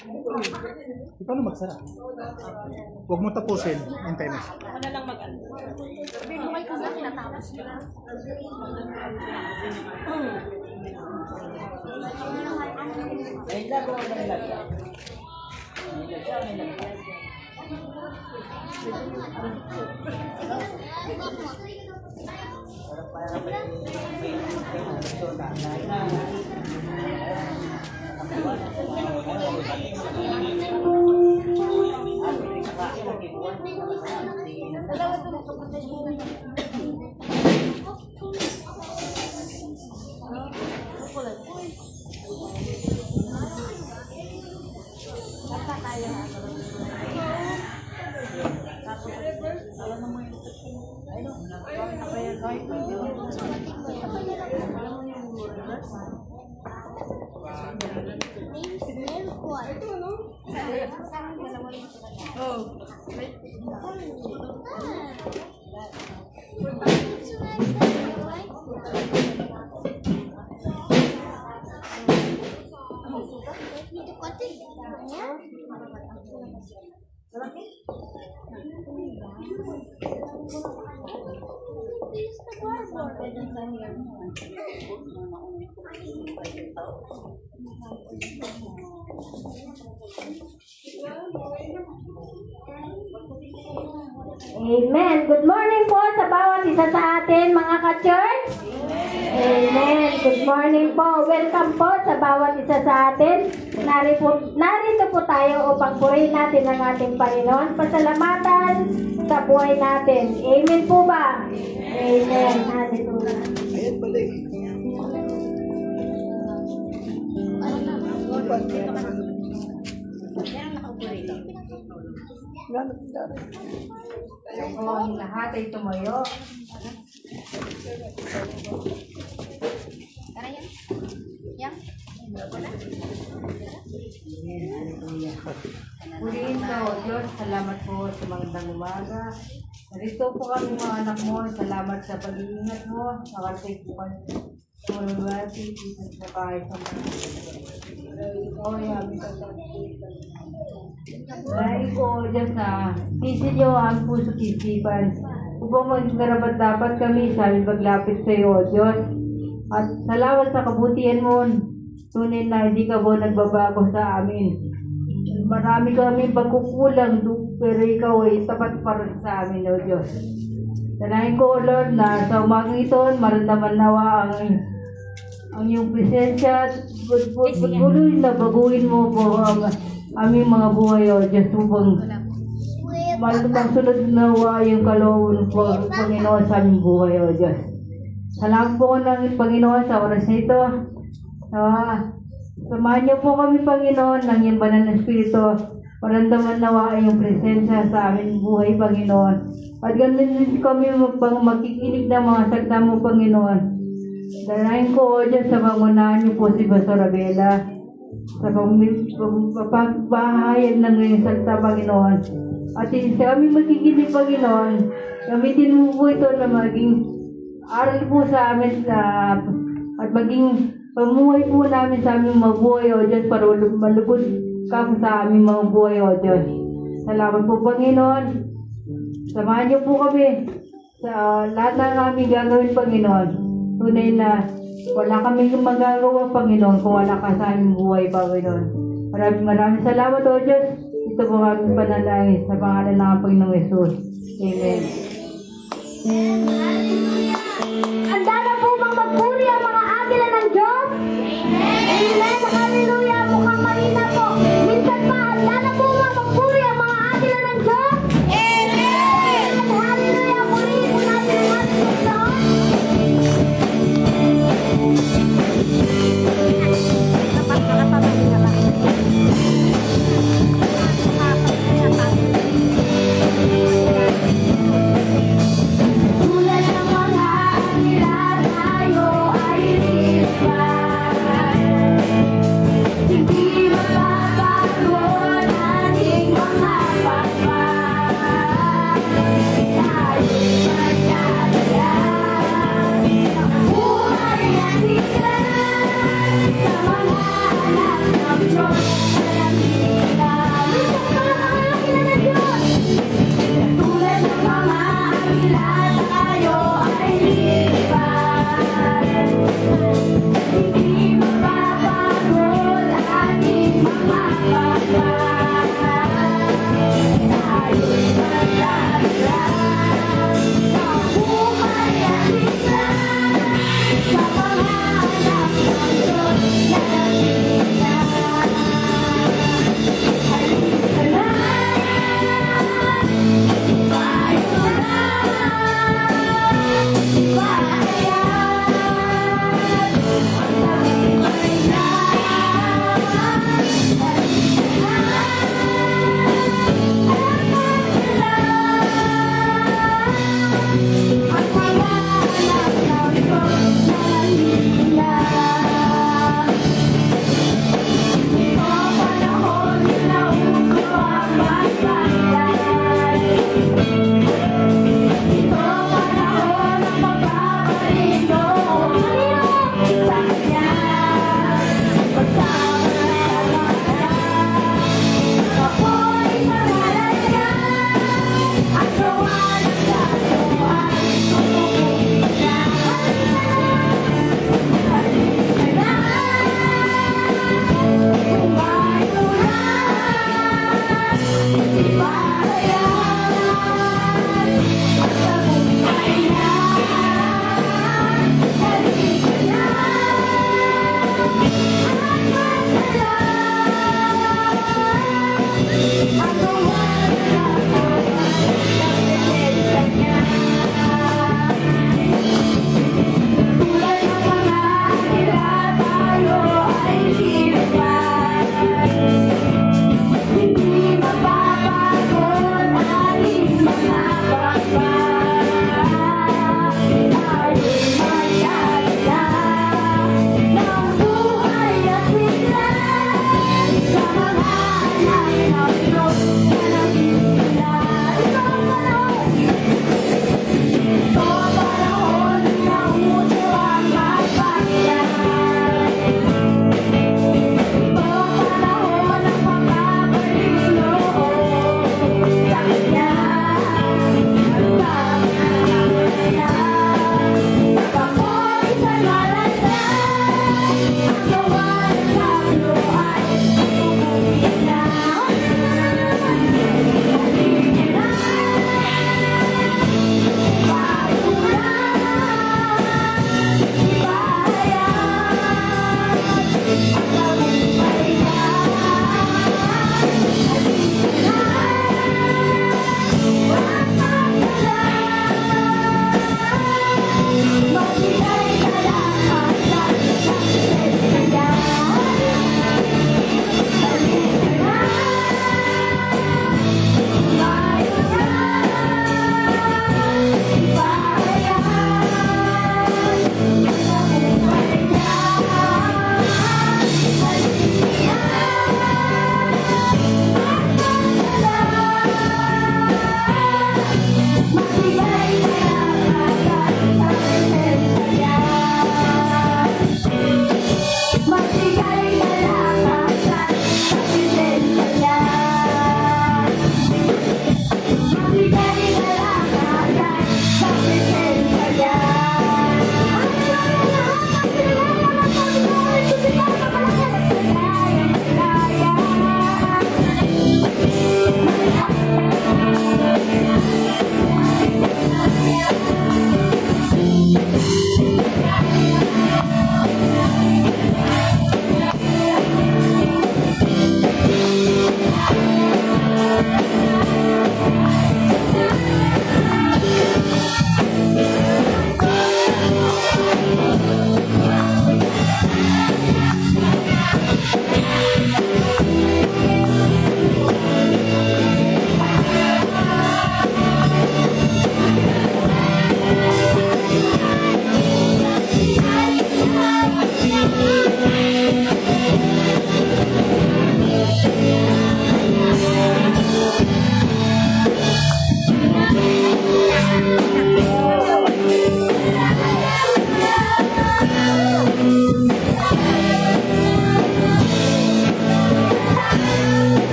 Ikaw na magsara. Huwag mo tapusin. Hintay mo. Ako na lang mag-ano. Bumay ko na, tinatapos ko. May lago ko na lagyan. Amen. Good morning po sa bawat isa sa atin, mga ka-church. Amen. Good morning po. Welcome po sa bawat isa sa atin. Narito po tayo upang purihin natin ang ating Panginoon. Pasalamatan sa buhay natin. Amen po ba? Amen. Hallelujah. Ayan balik. Ang lahat ay tumayo. Yan. Purihin ka, O Diyos. Salamat po sa magandang umaga. Narito po kami mga anak mo. Salamat sa pag-iingat mo. Nakasig po kami sa malulati. Dito sa kahit sa mga. Ikaw ay aming kasagputan. Dahil po, O Diyos, na isin niyo ang puso kisipan. Upang magkarapat dapat kami sa aming paglapit sa iyo, O Diyos. At salamat sa kabutihan mo. Tunay na hindi ka po nagbabago sa amin. Marami kami pagkukulang, pero ikaw ay tapat pa rin sa amin, O Diyos. Dalahin ko, O Lord, na sa umagang ito, maramdaman nawa ang iyong presensya at patuloy na baguhin mo po ang aming mga buhay, O Diyos. Upang sunod nawa yung kalooban po, Panginoon, sa aming buhay, O Diyos. Salamat po ng Panginoon sa oras na ito. Samahan niyo po kami, Panginoon, ng iyong banal na Espiritu. Maramdaman nawa ang iyong presensya sa aming buhay, Panginoon. At ganun din kami magkikinig ng mga salita mo, Panginoon. Dalahin ko, O Diyos, sa pangunahan niyo po si Pastor Abela. Sa pagbahayag ng iyong salita, Panginoon. At sa kami magkikinig, Panginoon, gamitin mo po ito na maging aral po sa amin at maging pamuhay po namin sa aming mga buhay, O Diyos, para malugod ka po sa aming mga buhay, O Diyos. Salamat po, Panginoon. Samahan niyo po kami sa lahat ng aming gagawin, Panginoon. Tunay na wala kami magagawa, Panginoon, kung wala ka sa aming buhay, Panginoon. Maraming salamat, O Diyos. Ito po aming panalangin sa pangalan ng Panginoong Yesus. Amen. Handa na po bang magpuri ang mga agila ng Diyos? Amen! Hallelujah! Mukhang mahina po. Minsan pa, handa na po bang magpuri ang mga agila ng Diyos? Amen! Hallelujah! Purihin po natin ang ating Panginoon. Tulad ng mga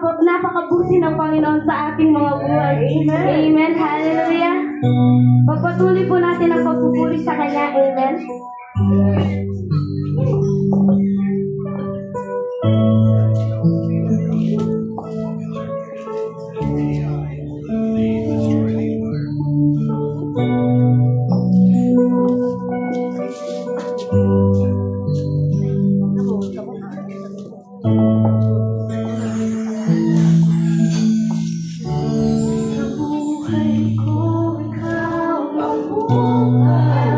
napakabuti ng Panginoon sa ating mga buhay. Amen. Amen. Hallelujah. Pagpatuloy po natin ang pagpupuri sa Kanya. Amen. Buhay ko, ikaw ang buhay.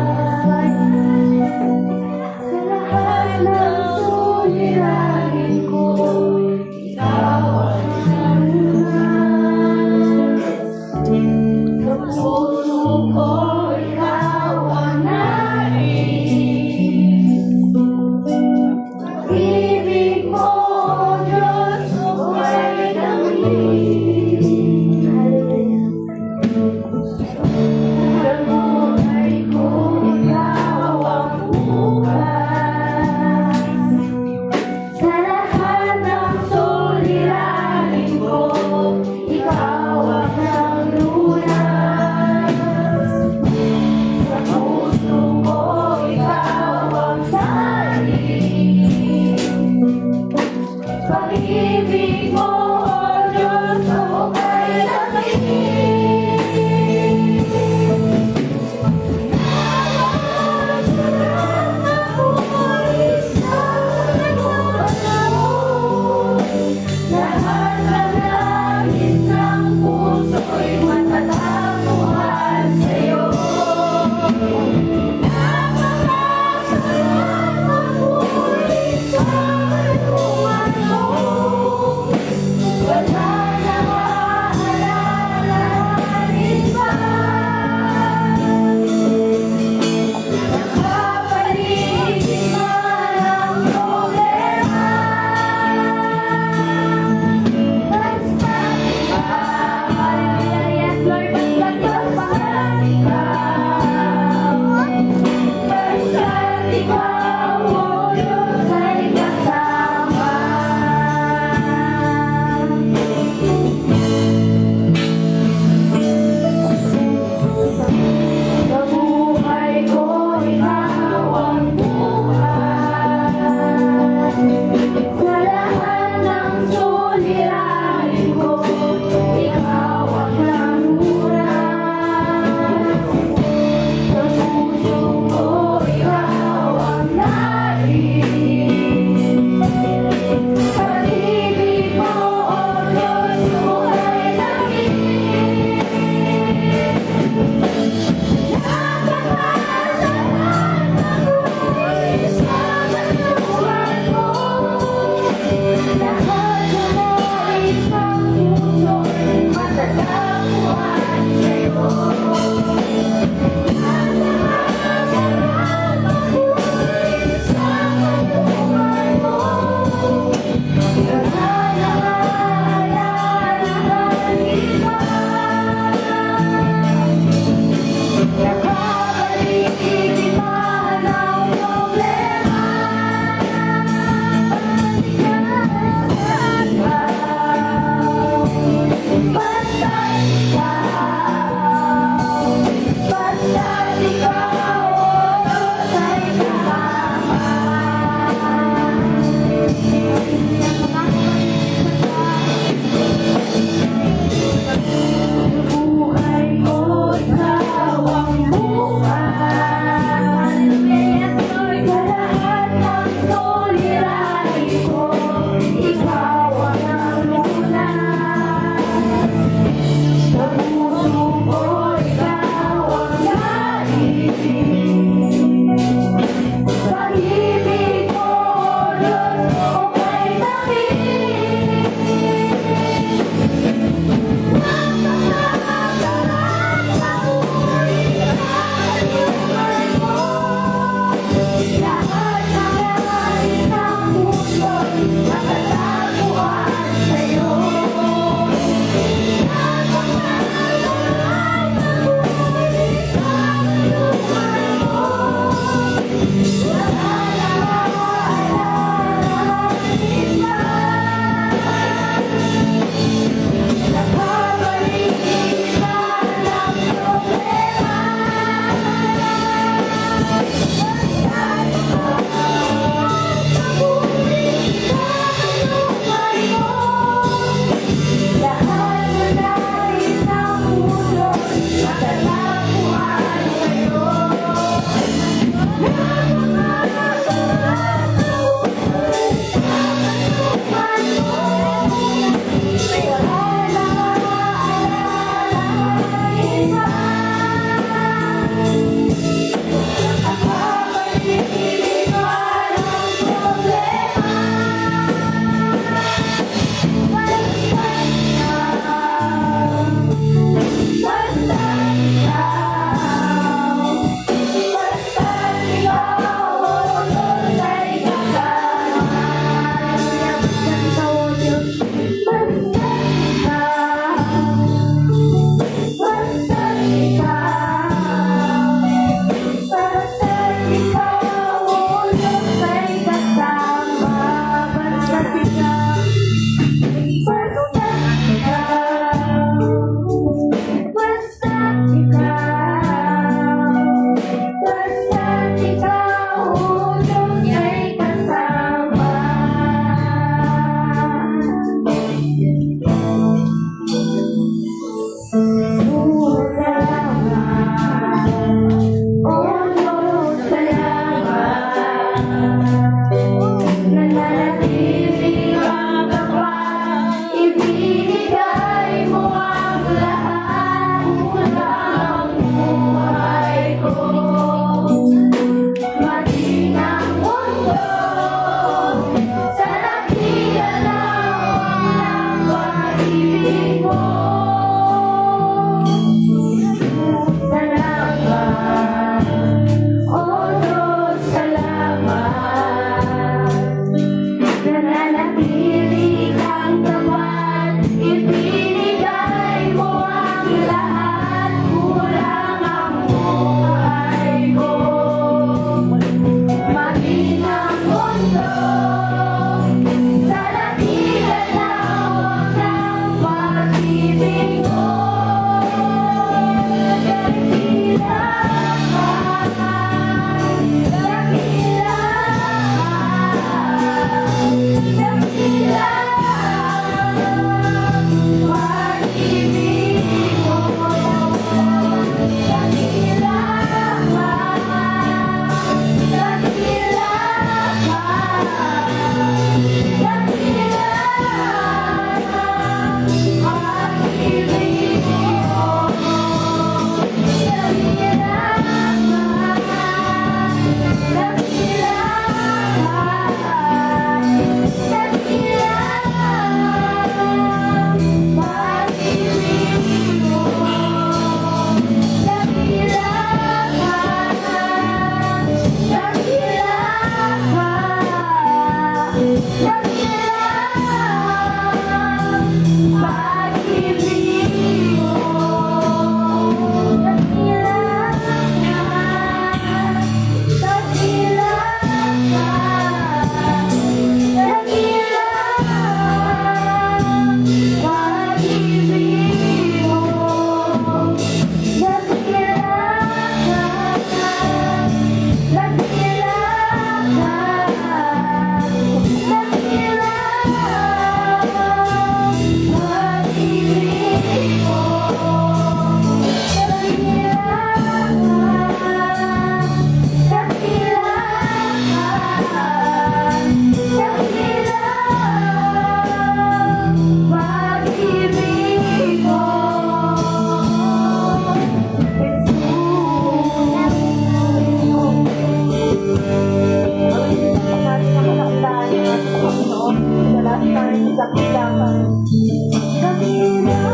Dakila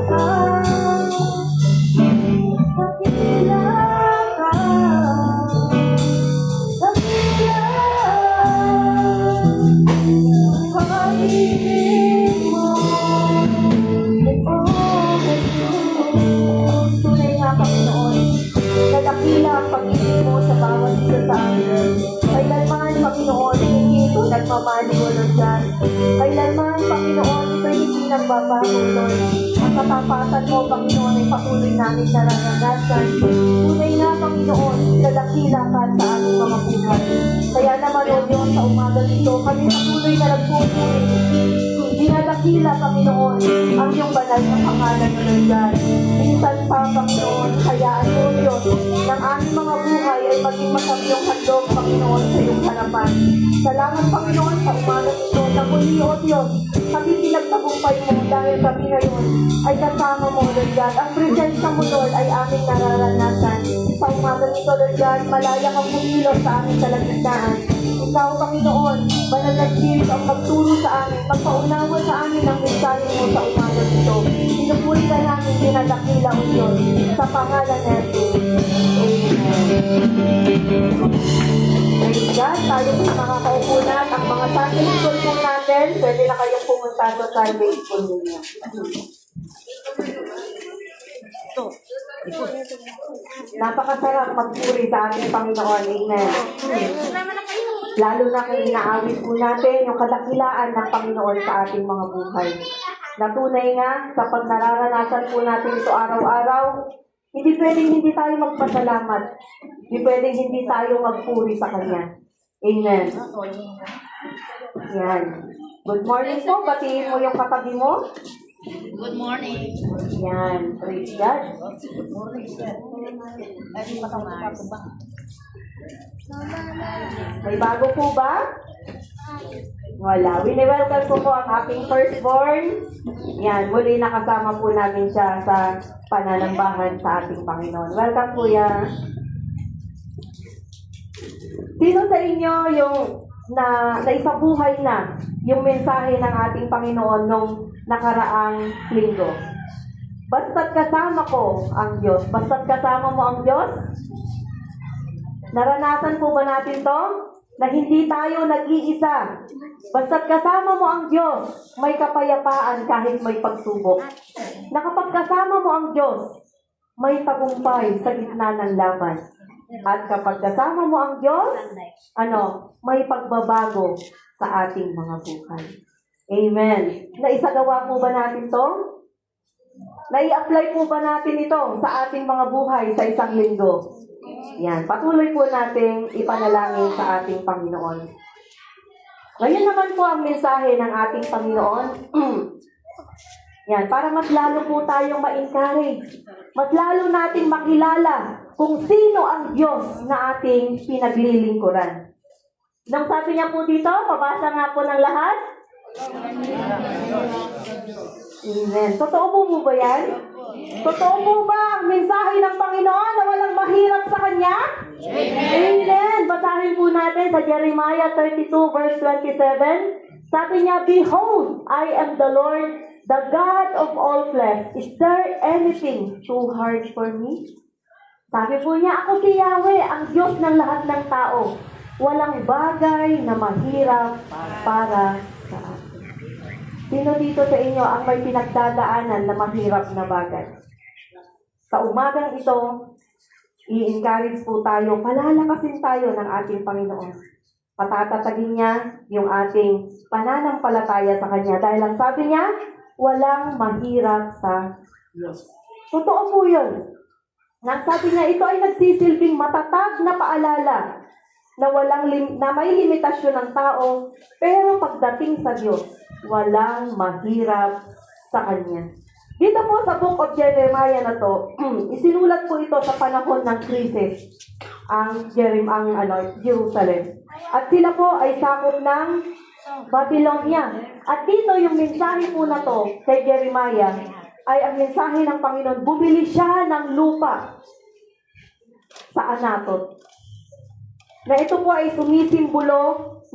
ka. Dakila ka. Dakila. Pag-ibig mo. Tunay nga, Panginoon, na dakila ang pag-ibig mo sa bawat isa sa amin. Kailanman, Panginoon, hindi ito nagmamali mo, Lord God. Kailanman, Panginoon, ito hindi nagbabago, Lord. Ang katapatan mo, Panginoon, ay patuloy namin nararanasan. Tunay nga, Panginoon, na dakila ka sa aming mga buhay. Kaya naman, O Diyos, sa umaga nito, kami patuloy na nagpupuri. Dinadakila, Panginoon, ang iyong banal na pangalan, Lord God. Minsan pa, Panginoon, hayaan mo, Diyos, ng aming mga buhay ay maging masamyong handog, Panginoon, sa iyong harapan. Salamat, Panginoon, sa umaga nito, na muli, O Diyos, kami pinagtagumpay mo dahil kami ngayon ay kasama mo, Lord God. Ang presensya mo, Lord, ay aming nararanasan. Sa umaga nito, Lord God, malaya kang bumilos sa aming kalagitnaan. Ikaw, Panginoon, banal na Spirit ang magturo sa amin, magpaunawa sa amin ang mensahe mo sa umaga nito. Pinupuri ka namin, dinadakila o Diyos, sa pangalan natin. Amen. Praise God, tayo po makakaupo na at ang mga Sunday school po natin, pwede na kayong pumunta sa Sunday school ninyo. Napakasarap magpuri sa ating Panginoon. Amen. Lalo na kung inaawit po natin yung kadakilaan ng Panginoon sa ating mga buhay. Natunay nga, sa pag nararanasan po natin ito araw-araw, hindi pwedeng hindi tayo magpasalamat. Hindi pwedeng hindi tayo magpuri sa Kanya. Amen. Yan. Good morning po. Batiin mo yung katabi mo. Good morning. Yan. Praise God. May bago po ba? Wala. Wini-welcome ko po ang aking firstborn. Yan. Muli nakasama po namin siya sa pananambahan sa ating Panginoon. Welcome po yan. Sino sa inyo yung naisabuhay na yung mensahe ng ating Panginoon nung nakaraang linggo? Basta't kasama ko ang Diyos. Basta't kasama mo ang Diyos. Naranasan po ba natin to? Na hindi tayo nag-iisa. Basta't kasama mo ang Diyos, may kapayapaan kahit may pagsubok. Na kapag kasama mo ang Diyos, may tagumpay sa gitna ng laban. At kapag kasama mo ang Diyos, may pagbabago sa ating mga buhay. Amen. Naisagawa po ba natin to? Nai-apply po ba natin ito sa ating mga buhay sa isang linggo? Yan, patuloy po nating ipanalangin sa ating Panginoon. Ngayon naman po ang mensahe ng ating Panginoon. Yan, para mas lalo po tayong ma-encourage. Mas lalo nating makilala kung sino ang Diyos na ating pinaglilingkuran. Nang sabi niya po dito, pabasa nga po ng lahat. Amen. Totoo po ba yan? Totoo po ba ang mensahe ng Panginoon na walang mahirap sa Kanya? Amen. Basahin po natin sa Jeremiah 32 verse 27. Sabi niya, "Behold, I am the Lord, the God of all flesh. Is there anything too hard for me?" Sabi po niya, ako si Yahweh, ang Diyos ng lahat ng tao. Walang bagay na mahirap para sa atin. Sino dito sa inyo ang may pinagdadaanan na mahirap na bagay? Sa umagang ito, i-encourage po tayo, palalakasin tayo ng ating Panginoon. Patatatagin niya yung ating pananampalataya sa Kanya. Dahil ang sabi niya, walang mahirap sa Diyos. Totoo po yun. Nang sabi niya, ito ay nagsisilbing matatag na paalala na may limitasyon ng tao, pero pagdating sa Diyos, walang mahirap sa Kanya. Dito po sa Book of Jeremiah na to, isinulat po ito sa panahon ng krisis ang Jerusalem. At sila po ay sakop ng Babylonia. At dito yung mensahe po na to kay Jeremiah ay ang mensahe ng Panginoon. Bumili siya ng lupa sa Anatot. Na ito po ay sumisimbolo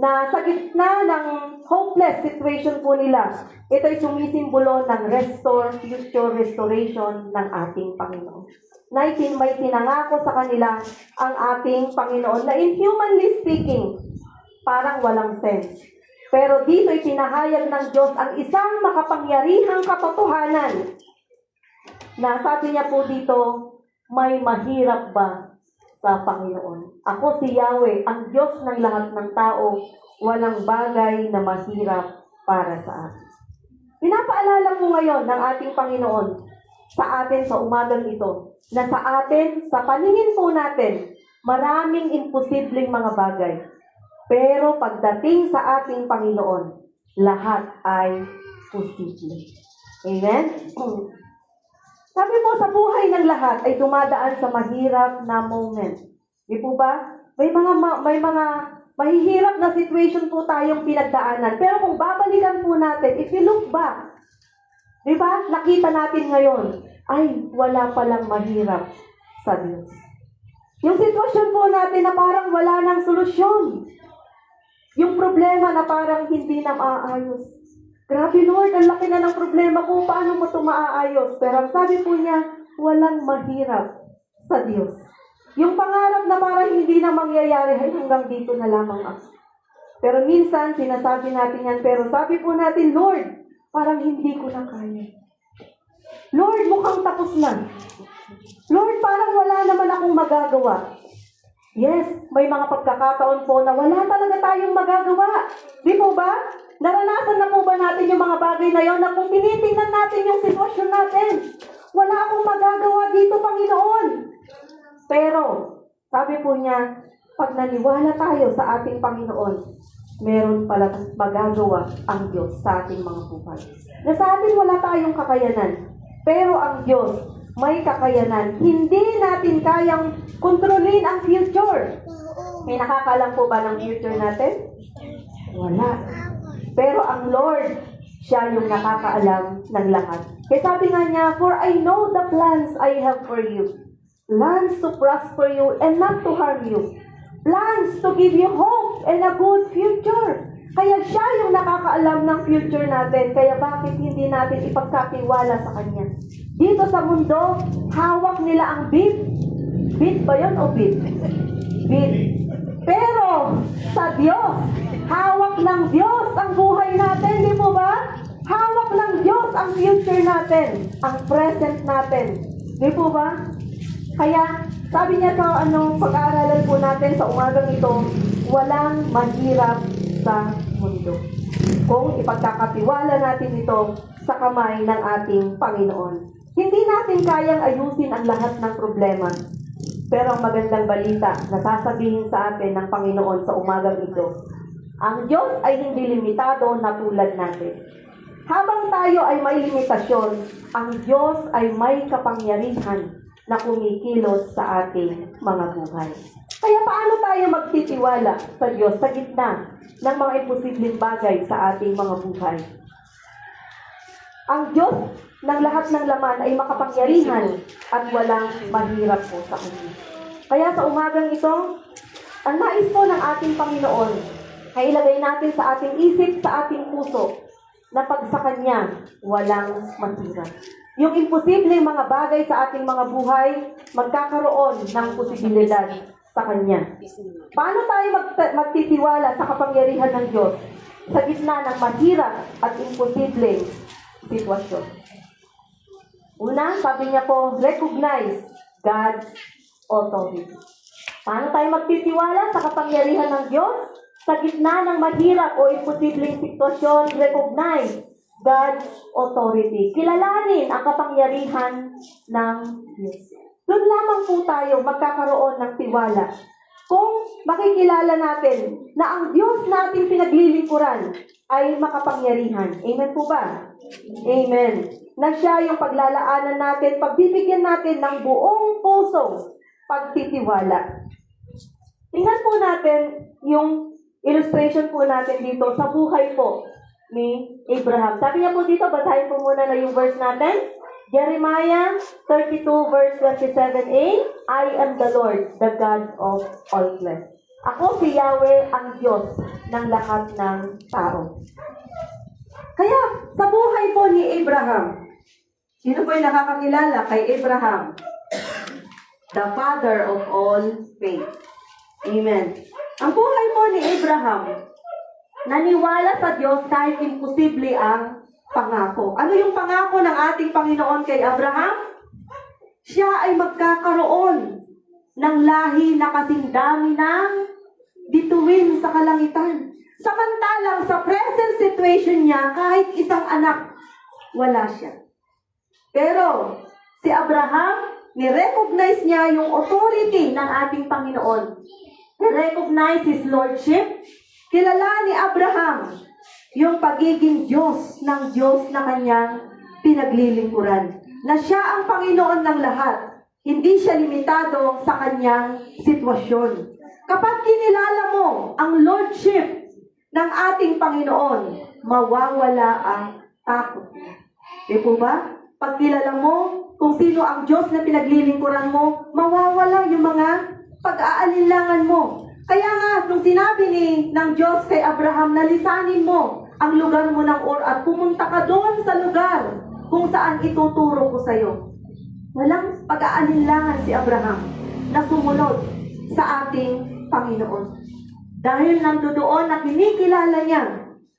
na sa gitna ng hopeless situation po nila, ito ay sumisimbolo ng future restoration ng ating Panginoon. May tinangako sa kanila ang ating Panginoon na in humanly speaking, parang walang sense. Pero dito ay pinahayag ng Diyos ang isang makapangyarihang katotohanan na sabi niya po dito, may mahirap ba sa Panginoon? Ako si Yahweh, ang Diyos ng lahat ng tao, walang bagay na mahirap para sa atin. Pinapaalala po ngayon ng ating Panginoon sa atin sa umagang ito, na sa atin, sa paningin po natin, maraming imposibleng mga bagay. Pero pagdating sa ating Panginoon, lahat ay posible. Amen? Sabi po, sa buhay ng lahat ay dumadaan sa mahirap na moment. Di po ba? May mga mahihirap na situation po tayong pinagdaanan. Pero kung babalikan po natin, if you look back, di ba? Nakita natin ngayon, ay wala palang mahirap sa Diyos. Yung sitwasyon po natin na parang wala nang solusyon. Yung problema na parang hindi na maaayos. Grabe Lord, ang laki na ng problema ko, paano mo ito maaayos? Pero ang sabi po niya, walang mahirap sa Diyos. Yung pangarap na parang hindi na mangyayari, ay hanggang dito na lamang ako. Pero minsan, sinasabi natin yan, pero sabi po natin, Lord, parang hindi ko na kaya. Lord, mukhang tapos na. Lord, parang wala naman akong magagawa. Yes, may mga pagkakataon po na wala talaga tayong magagawa. Di po ba? Naranasan na po ba natin yung mga bagay na yon na kung tinitingnan natin yung sitwasyon natin, wala akong magagawa dito, Panginoon. Pero, sabi po niya, pag naniwala tayo sa ating Panginoon, meron pala magagawa ang Diyos sa ating mga buhay. Na sa atin wala tayong kakayanan, pero ang Diyos may kakayanan. Hindi natin kayang kontrolin ang future. May nakakaalam po ba ng future natin? Wala. Pero ang Lord, siya yung nakakaalam ng lahat. Kaya sabi nga niya, for I know the plans I have for you. Plans to prosper you and not to harm you. Plans to give you hope and a good future. Kaya siya yung nakakaalam ng future natin. Kaya bakit hindi natin ipagkatiwala sa Kanya? Dito sa mundo, hawak nila ang bit. Bit ba yun o bit? Bit. Pero sa Diyos, hawak ng Diyos ang buhay natin, di po ba? Hawak ng Diyos ang future natin, ang present natin. Di po ba? Kaya, sabi niya sa pag-aaralan po natin sa umagang ito, walang mahirap sa mundo. Kung ipagkakatiwala natin ito sa kamay ng ating Panginoon. Hindi natin kayang ayusin ang lahat ng problema. Pero ang magandang balita na sasabihin sa atin ng Panginoon sa umagang ito, ang Diyos ay hindi limitado na tulad natin. Habang tayo ay may limitasyon, ang Diyos ay may kapangyarihan na kumikilos sa ating mga buhay. Kaya paano tayo magtitiwala sa Diyos sa gitna ng mga imposibleng bagay sa ating mga buhay? Ang Diyos ng lahat ng laman ay makapangyarihan at walang mahirap po sa Kanya. Kaya sa umagang ito, ang nais po ng ating Panginoon ay ilagay natin sa ating isip, sa ating puso, na pag sa Kanya, walang mahirap. Yung imposibleng mga bagay sa ating mga buhay, magkakaroon ng posibilidad sa Kanya. Paano tayo magtitiwala sa kapangyarihan ng Diyos sa gitna ng mahirap at imposibleng sitwasyon? Una, sabi niya po, recognize God's authority. Paano tayo magtitiwala sa kapangyarihan ng Diyos? Sa gitna ng mahirap o imposibleng sitwasyon, recognize God's authority. Kilalanin ang kapangyarihan ng Diyos. Doon lamang po tayo magkakaroon ng tiwala. Kung makikilala natin na ang Diyos nating pinaglilingkuran ay makapangyarihan. Amen po ba? Amen. Na siya yung paglalaanan natin, pagbibigyan natin ng buong pusong pagtitiwala. Tingnan po natin yung illustration po natin dito sa buhay po ni Abraham. Sabi niya po dito, basahin po muna na yung verse natin. Jeremiah 32 verse 27a, I am the Lord, the God of all flesh. Ako si Yahweh ang Diyos ng lahat ng tao. Kaya sa buhay po ni Abraham, sino po yung nakakakilala kay Abraham? The father of all faith. Amen. Ang buhay po ni Abraham, naniwala sa Diyos kahit imposible ang pangako. Ano yung pangako ng ating Panginoon kay Abraham? Siya ay magkakaroon ng lahi na kasing dami ng bituin sa kalangitan. Samantalang sa present situation niya, kahit isang anak, wala siya. Pero si Abraham, ni-recognize niya yung authority ng ating Panginoon. Ni-recognize His Lordship. Kilala ni Abraham yung pagiging Diyos ng Diyos na kanyang pinaglilingkuran. Na siya ang Panginoon ng lahat. Hindi siya limitado sa kanyang sitwasyon. Kapag kinilala mo ang Lordship ng ating Panginoon, mawawala ang takot niya. Di po ba? Pag kilala mo kung sino ang Diyos na pinaglilingkuran mo, mawawala yung mga pag-aalinlangan mo. Kaya nga, nung sinabi ng Diyos kay Abraham, nalisanin mo ang lugar mo ng Ur at pumunta ka doon sa lugar kung saan ituturo ko sa iyo. Walang pag-aalinlangan si Abraham na sumunod sa ating Panginoon. Dahil nandoon na kinikilala niya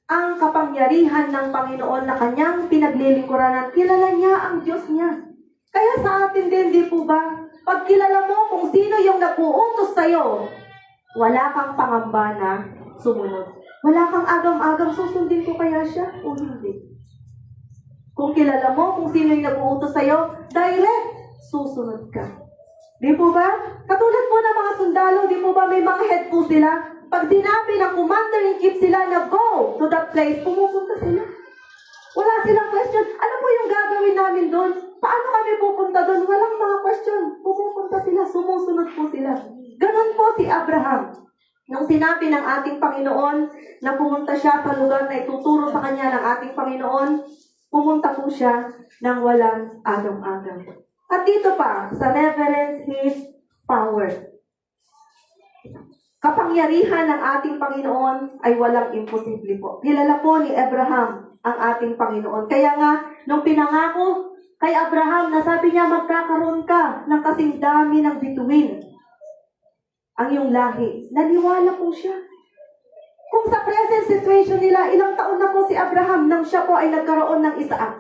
ang kapangyarihan ng Panginoon na kanyang pinaglilingkuran at kilala niya ang Diyos niya. Kaya sa atin din, di po ba? Pag kilala mo kung sino yung nag-uutos sa iyo, wala kang pangamba na sumunod. Wala kang agam-agam, susundin ko kaya siya o hindi. Kung kilala mo kung sino yung nag-uutos sa'yo, direct, susunod ka. Di po ba? Katulad po ng mga sundalo, di po ba may mga head po sila? Pag sinabi ng commander-in-chief sila na go to that place, pumupunta sila. Wala silang question. Ano po yung gagawin namin doon? Paano kami pupunta doon? Walang mga question. Pumupunta sila, sumusunod po sila. Ganon po si Abraham. Nung sinabi ng ating Panginoon na pumunta siya sa lugar na ituturo sa kanya ng ating Panginoon, pumunta po siya ng walang agam-agam. At dito pa, sa reverence His power. Kapangyarihan ng ating Panginoon ay walang imposible po. Kilala po ni Abraham ang ating Panginoon. Kaya nga, nung pinangako kay Abraham, nasabi niya, magkakaroon ka ng kasing dami ng bituin ang iyong lahi. Naniwala po siya. Kung sa present situation nila, ilang taon na po si Abraham nang siya po ay nagkaroon ng Isaac?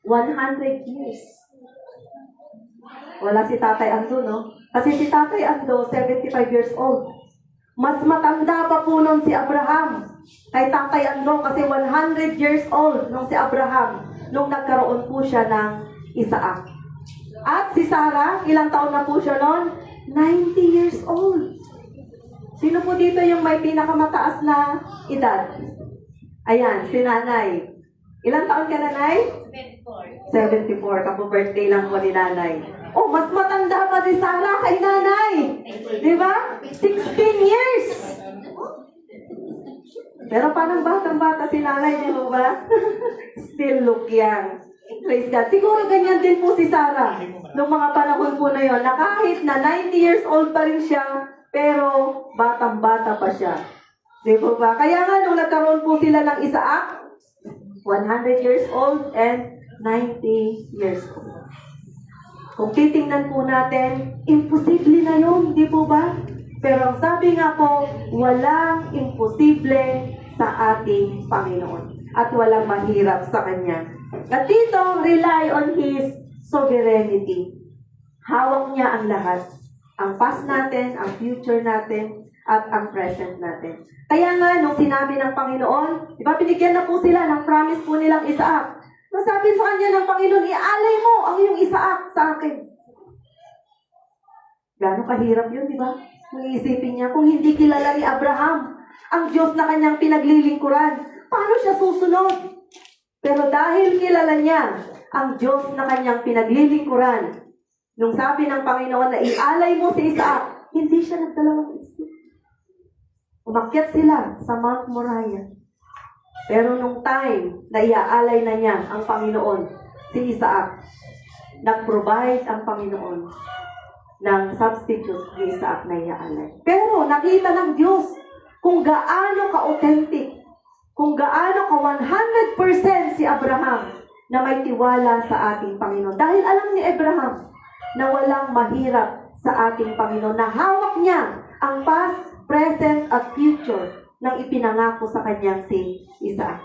100 years. Wala si Tatay Ando, no? Kasi si Tatay Ando, 75 years old. Mas matanda pa po nun si Abraham kay Tatay Ando kasi 100 years old nung si Abraham nung nagkaroon po siya ng Isaac. At si Sarah, ilang taon na po siya nun? 90 years old. Sino po dito yung may pinakamataas na edad? Ayan, si Nanay. Ilang taon ka, Nanay? 74. Kapo-birthday lang po ni Nanay. Oh, mas matanda pa si Sarah kay Nanay. Di ba? 16 years. Pero parang batang-bata si Nanay, di ba? Still look young. Praise God. Siguro ganyan din po si Sarah. Noong mga panahon po na yon, na kahit na 90 years old pa rin siya, pero batang-bata pa siya. Di ba? Kaya nga, nung nagkaroon po sila ng Isaac, 100 years old and 90 years old. Kung titingnan po natin, imposible na yun, di po ba? Pero ang sabi nga po, walang imposible sa ating Panginoon. At walang mahirap sa Kanya. At dito, rely on His sovereignty. Hawak niya ang lahat. Ang past natin, ang future natin, at ang present natin. Kaya nga, nung sinabi ng Panginoon, di ba, binigyan na po sila ng promise po nilang Isaac. Nasabi sa kanya ng Panginoon, ialay mo ang iyong Isaac sa akin. Gano'ng kahirap yun, di ba? Kung iisipin niya, kung hindi kilala ni Abraham, ang Diyos na kanyang pinaglilingkuran, paano siya susunod? Pero dahil kilala niya ang Diyos na kanyang pinaglilingkuran, nung sabi ng Panginoon na ialay mo si Isaac, hindi siya nagdalawang isip. Umakyat sila sa Mount Moriah. Pero nung time na iaalay na niya ang Panginoon, si Isaac, nag-provide ang Panginoon ng substitute ni Isaac na iaalay. Pero nakita ng Diyos kung gaano ka-authentic, kung gaano ka 100% si Abraham na may tiwala sa ating Panginoon. Dahil alam ni Abraham na walang mahirap sa ating Panginoon, na hawak niya ang past, present, at future ng ipinangako sa kanyang si Isaac.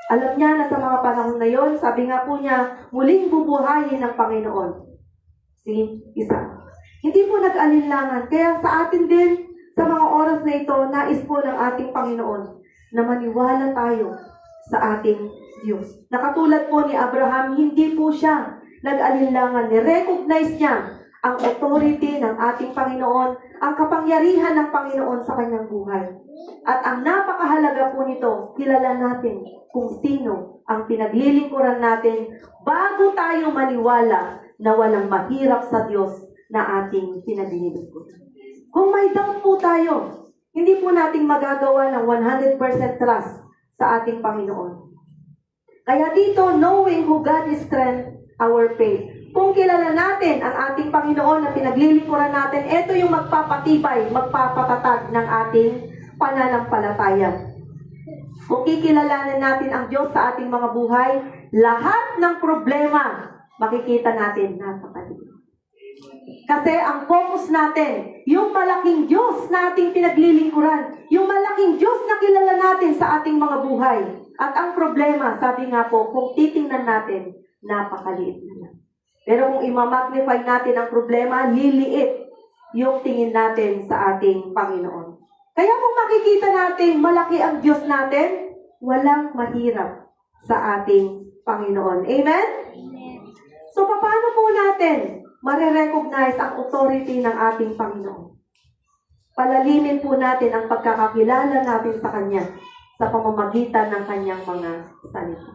Alam niya na sa mga panahon na yon, sabi nga po niya, muling bubuhayin ng Panginoon si Isaac. Hindi po nag-alinlangan. Kaya sa atin din, sa mga oras na ito, nais po ng ating Panginoon na maniwala tayo sa ating Diyos. Nakatulad po ni Abraham, hindi po siya nag-alinlangan. Ni-recognize niya ang authority ng ating Panginoon, ang kapangyarihan ng Panginoon sa kanyang buhay. At ang napakahalaga po nito, kilala natin kung sino ang pinaglilingkuran natin bago tayo maniwala na walang mahirap sa Diyos na ating pinaglilingkuran. Kung may doubt po tayo, hindi po natin magagawa ng 100% trust sa ating Panginoon. Kaya dito, knowing who God is strength, our faith. Kung kilala natin ang ating Panginoon na pinaglilingkuran natin, ito yung magpapatibay, magpapatatag ng ating pananampalataya. Kung kikilalanin natin ang Diyos sa ating mga buhay, lahat ng problema, makikita natin napakaliit. Kasi ang focus natin, yung malaking Diyos na ating pinaglilingkuran, yung malaking Diyos na kilala natin sa ating mga buhay. At ang problema, sabi nga po, kung titingnan natin, napakaliit na lang. Pero kung imamagnify natin ang problema, liliit yung tingin natin sa ating Panginoon. Kaya kung makikita natin malaki ang Diyos natin, walang mahirap sa ating Panginoon. Amen? So, paano po natin marirecognize ang authority ng ating Panginoon? Palalimin po natin ang pagkakakilala natin sa Kanya sa pamamagitan ng Kanyang mga salita.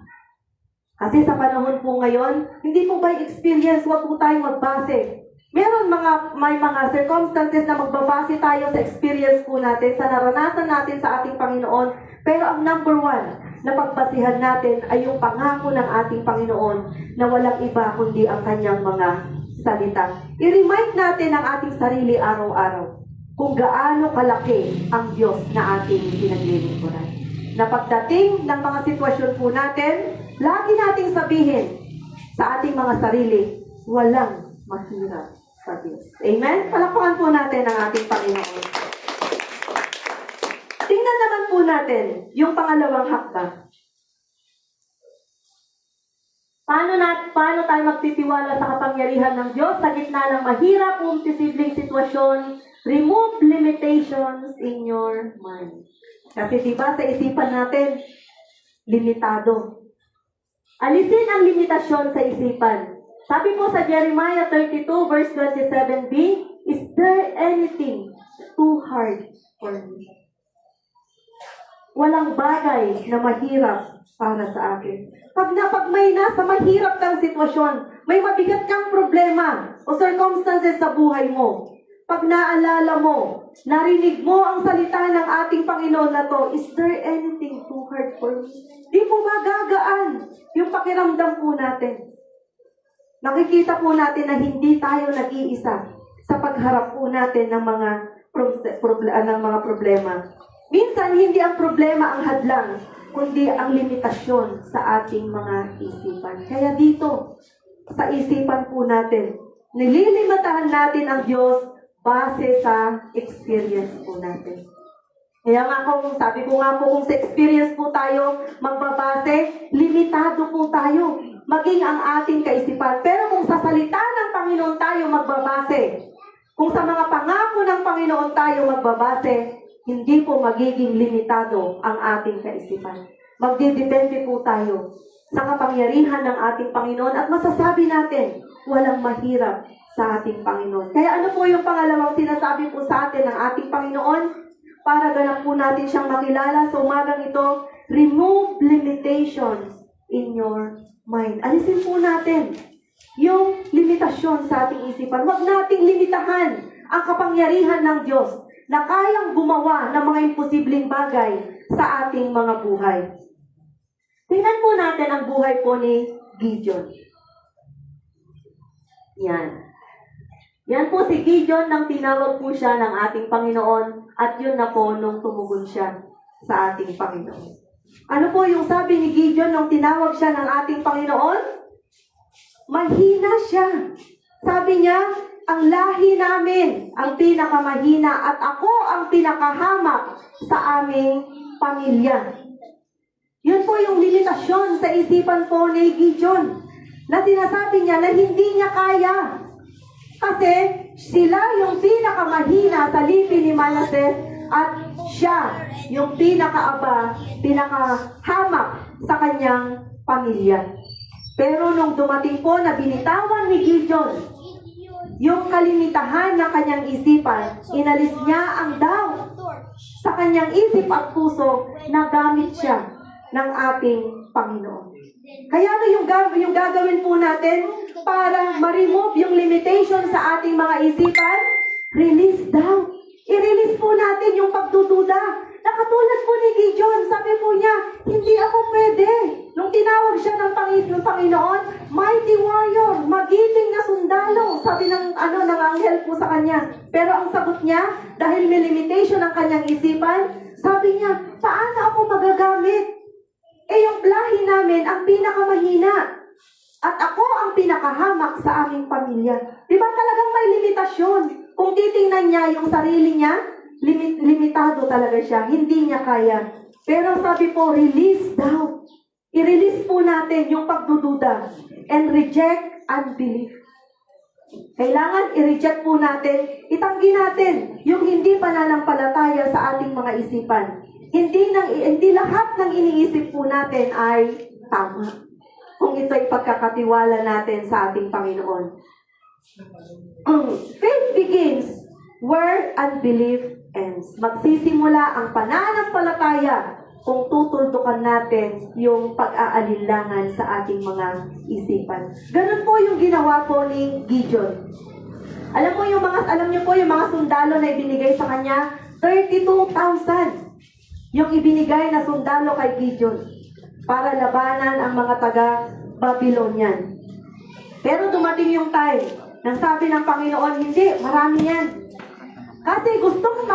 Kasi sa panahon po ngayon, hindi po by experience, wag po tayong magbase. May mga circumstances na magbabase tayo sa experience po natin, sa naranasan natin sa ating Panginoon. Pero ang number one na pagbasihan natin ay yung pangako ng ating Panginoon na walang iba kundi ang Kanyang mga salita. I-remind natin ang ating sarili araw-araw kung gaano kalaki ang Diyos na ating pinaglilingkuran. Na pagdating ng mga sitwasyon po natin, lagi nating sabihin sa ating mga sarili, walang mahirap sa Diyos. Amen? Palakpakan po natin ang ating Panginoon. Tingnan naman po natin yung pangalawang hakbang. Paano tayo magtitiwala sa kapangyarihan ng Diyos sa gitna ng mahirap o imposibleng sitwasyon? Remove limitations in your mind. Kasi diba sa isipan natin, limitado. Alisin ang limitasyon sa isipan. Sabi po sa Jeremiah 32 verse 27b, is there anything too hard for me? Walang bagay na mahirap para sa akin. Pag may nasa mahirap kang sitwasyon, may mabigat kang problema o circumstances sa buhay mo, pag naalala mo, narinig mo ang salita ng ating Panginoon na to, is there anything too hard for me? Di po magagaan yung pakiramdam po natin. Nakikita po natin na hindi tayo nag-iisa sa pagharap po natin ng mga problema. Minsan, hindi ang problema ang hadlang, kundi ang limitasyon sa ating mga isipan. Kaya dito, sa isipan po natin, nililimitahan natin ang Diyos base sa experience po natin. Kaya nga sabi ko nga po, kung sa experience po tayo magbabase, limitado po tayo, maging ang ating kaisipan. Pero kung sa salita ng Panginoon tayo magbabase, kung sa mga pangako ng Panginoon tayo magbabase, hindi po magiging limitado ang ating kaisipan. Magdidepende po tayo sa kapangyarihan ng ating Panginoon at masasabi natin, walang mahirap sa ating Panginoon. Kaya ano po yung pangalawang sinasabi po sa atin ng ating Panginoon? Para ganap po natin siyang makilala sa umagang ito, remove limitations in your mind. Alisin po natin yung limitasyon sa ating isipan. Huwag nating limitahan ang kapangyarihan ng Diyos na kayang gumawa ng mga imposibleng bagay sa ating mga buhay. Tingnan po natin ang buhay po ni Gideon. Yan. Yan po si Gideon nang tinawag po siya ng ating Panginoon at yun na po nung tumugon siya sa ating Panginoon. Ano po yung sabi ni Gideon nung tinawag siya ng ating Panginoon? Mahina siya. Sabi niya, ang lahi namin ang pinakamahina at ako ang pinakahamak sa aming pamilya. Yun po yung limitasyon sa isipan po ni Gideon na sinasabi niya na hindi niya kaya. Kasi sila yung pinakamahina sa lipi ni Manases at siya yung pinakaaba, pinakahamak sa kanyang pamilya. Pero nung dumating po na binitawan ni Gideon yung kalimitahan ng kanyang isipan, inalis niya ang doubt sa kanyang isip at puso na gamit siya ng ating Panginoon. Kaya ano yung gagawin po natin para ma-remove yung limitation sa ating mga isipan? Release doubt. I-release po natin yung pagdududa. Nakatulad po ni Gideon, sabi po niya, hindi ako pwede. Nung tinawag siya ng Panginoon, mighty warrior, magiting na sundalo, sabi ng anghel po sa kanya. Pero ang sagot niya, dahil may limitation ang kanyang isipan, sabi niya, paano ako magagamit? Yung lahi namin ang pinakamahina. At ako ang pinakahamak sa aming pamilya. Diba talagang may limitasyon? Kung titingnan niya yung sarili niya, limitado talaga siya. Hindi niya kaya. Pero sabi po, release doubt. I-release po natin yung pagdududa. And reject unbelief. Kailangan i-reject po natin, itanggi natin yung hindi pananampalataya sa ating mga isipan. Hindi lahat ng iniisip po natin ay tama. Kung ito'y pagkakatiwala natin sa ating Panginoon. Faith begins where unbelief ends. Magsisimula ang pananampalataya kung tutuldukan natin yung pag-aalinlangan sa ating mga isipan. Ganun po yung ginawa po ni Gideon. Alam niyo po yung mga sundalo na ibinigay sa kanya, 32,000. Yung ibinigay na sundalo kay Gideon para labanan ang mga taga-Babylonian. Pero dumating yung time nang sabi ng Panginoon, hindi, marami yan. Kasi gustong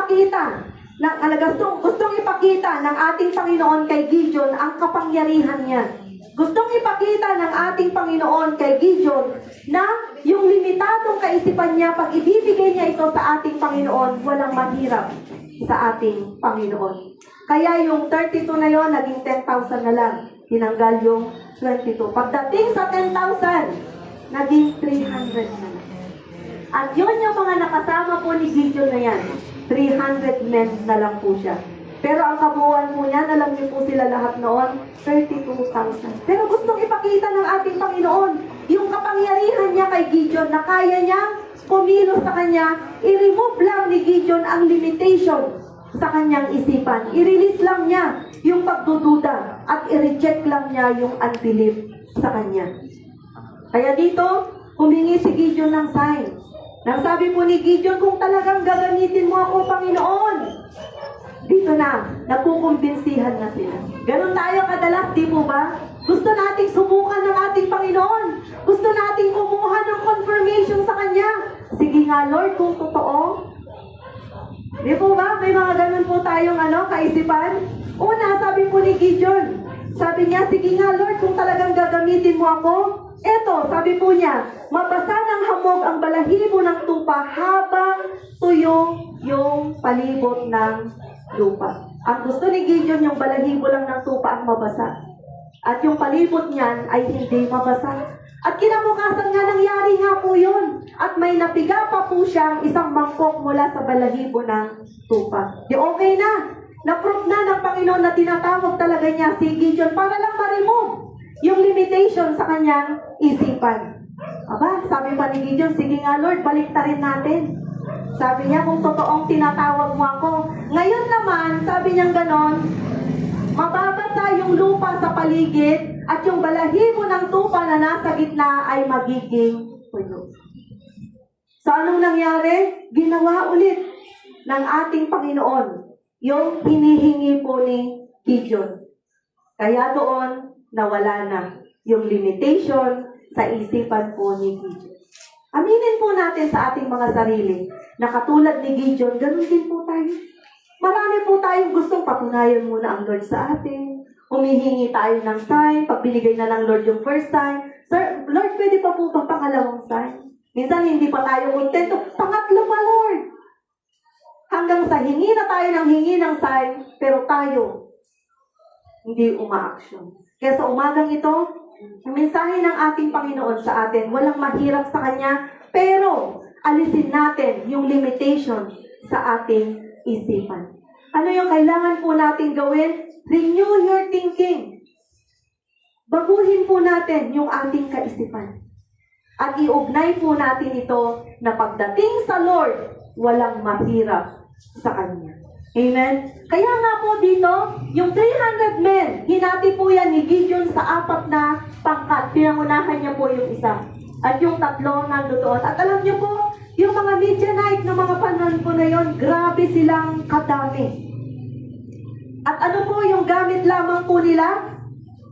ipakita ng ating Panginoon kay Gideon ang kapangyarihan niya. Gustong ipakita ng ating Panginoon kay Gideon na yung limitadong kaisipan niya, pag ibibigay niya ito sa ating Panginoon, walang mahirap sa ating Panginoon. Kaya yung 32 na yon naging 10,000 na lang. Tinanggal yung 22. Pagdating sa 10,000, naging 300 na lang. At yun yung mga nakasama po ni Gideon na yan. 300 men na lang po siya. Pero ang kabuuan po niya, alam niyo po sila lahat noon, 32,000. Pero gustong ipakita ng ating Panginoon yung kapangyarihan niya kay Gideon na kaya niya kumilos sa kanya, i-remove lang ni Gideon ang limitation sa kanyang isipan. I-release lang niya yung pagdududa at i-reject lang niya yung unbelief sa kanya. Kaya dito, humingi si Gideon ng sign. Nang sabi po ni Gideon, kung talagang gagamitin mo ako, Panginoon, dito na, nakukumbinsihan na sila. Ganon tayo kadalas, di po ba? Gusto nating subukan ng ating Panginoon. Gusto nating kumuha ng confirmation sa Kanya. Sige nga, Lord, kung totoo. Di po ba? May mga ganun po tayong kaisipan. Una, sabi po ni Gideon, sabi niya, sige nga, Lord, kung talagang gagamitin mo ako, eto, sabi po niya, mabasa ng hamog ang balahibo ng tupa habang tuyo yung palibot ng lupa. Ang gusto ni Gideon, yung balahibo lang ng tupa ang mabasa. At yung palibot niyan ay hindi mabasa. At kinabukasan nga nangyari nga po yun. At may napiga pa po siyang isang mangkok mula sa balahibo ng tupa. Di okay na. Na-prove na ng Panginoon na tinatawag talaga niya si Gideon para lang ma-remove yung limitation sa kanyang isipan. Aba, sabi pa ni Gideon, sige nga Lord, baliktarin natin. Sabi niya, kung totoong tinatawag mo ako. Ngayon naman, sabi niya ganon, mababasa yung lupa sa paligid at yung balahibo ng tupa na nasa gitna ay magiging puno. So anong nangyari? Ginawa ulit ng ating Panginoon yung hinihingi po ni Gideon. Kaya doon, nawala na yung limitation sa isipan po ni Gideon. Aminin po natin sa ating mga sarili na katulad ni Gideon, ganun din po tayo. Marami po tayong gustong patunayan muna ang Lord sa atin. Humihingi tayo ng sign. Pag binigay na ng Lord yung first sign, Sir, Lord, pwede pa po ba pangalawang sign? Minsan hindi pa tayo kontento. Pangatlo pa, Lord. Hanggang sa hingi na tayo ng hingi ng sign, pero tayo hindi umaaksyon. Kaya sa umagang ito, ang mensahe ng ating Panginoon sa atin, walang mahirap sa Kanya, pero alisin natin yung limitation sa ating isipan. Ano yung kailangan po natin gawin? Renew your thinking. Baguhin po natin yung ating kaisipan. At iugnay po natin ito na pagdating sa Lord, walang mahirap sa Kanya. Amen? Kaya nga po dito, yung 300 men, hinati po yan ni Gideon sa 4 na pangkat. Pinangunahan niya po yung isa. At yung 3 nandoon. At alam niyo po, yung mga Midianite na mga panahon po na yon, grabe silang kadami. At ano po yung gamit lamang po nila?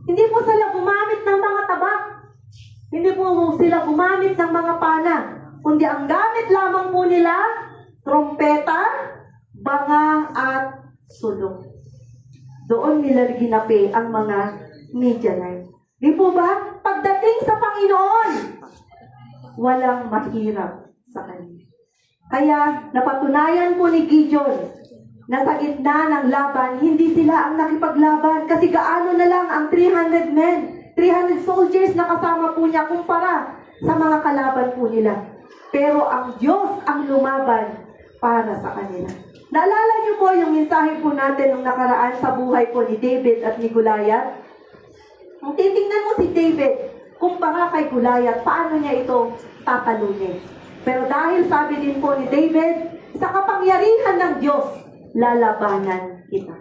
Hindi po sila gumamit ng mga tabak. Hindi po sila gumamit ng mga pana. Kundi ang gamit lamang po nila, trompeta, banga at sulong. Doon nila ginapi ang mga Midianite. Di po ba? Pagdating sa Panginoon, walang mahirap sa Kanya. Kaya napatunayan po ni Gideon na sa gitna ng laban, hindi sila ang nakipaglaban. Kasi gaano na lang ang 300 men, 300 soldiers na kasama po niya kumpara sa mga kalaban po nila. Pero ang Diyos ang lumaban para sa kanila. Naalala niyo po yung mensahe po natin nung nakaraan sa buhay po ni David at ni Goliath? Kung titingnan mo si David, kumpara kay Goliath, paano niya ito tatalunin? Pero dahil sabi din po ni David, sa kapangyarihan ng Diyos, lalabanan kita.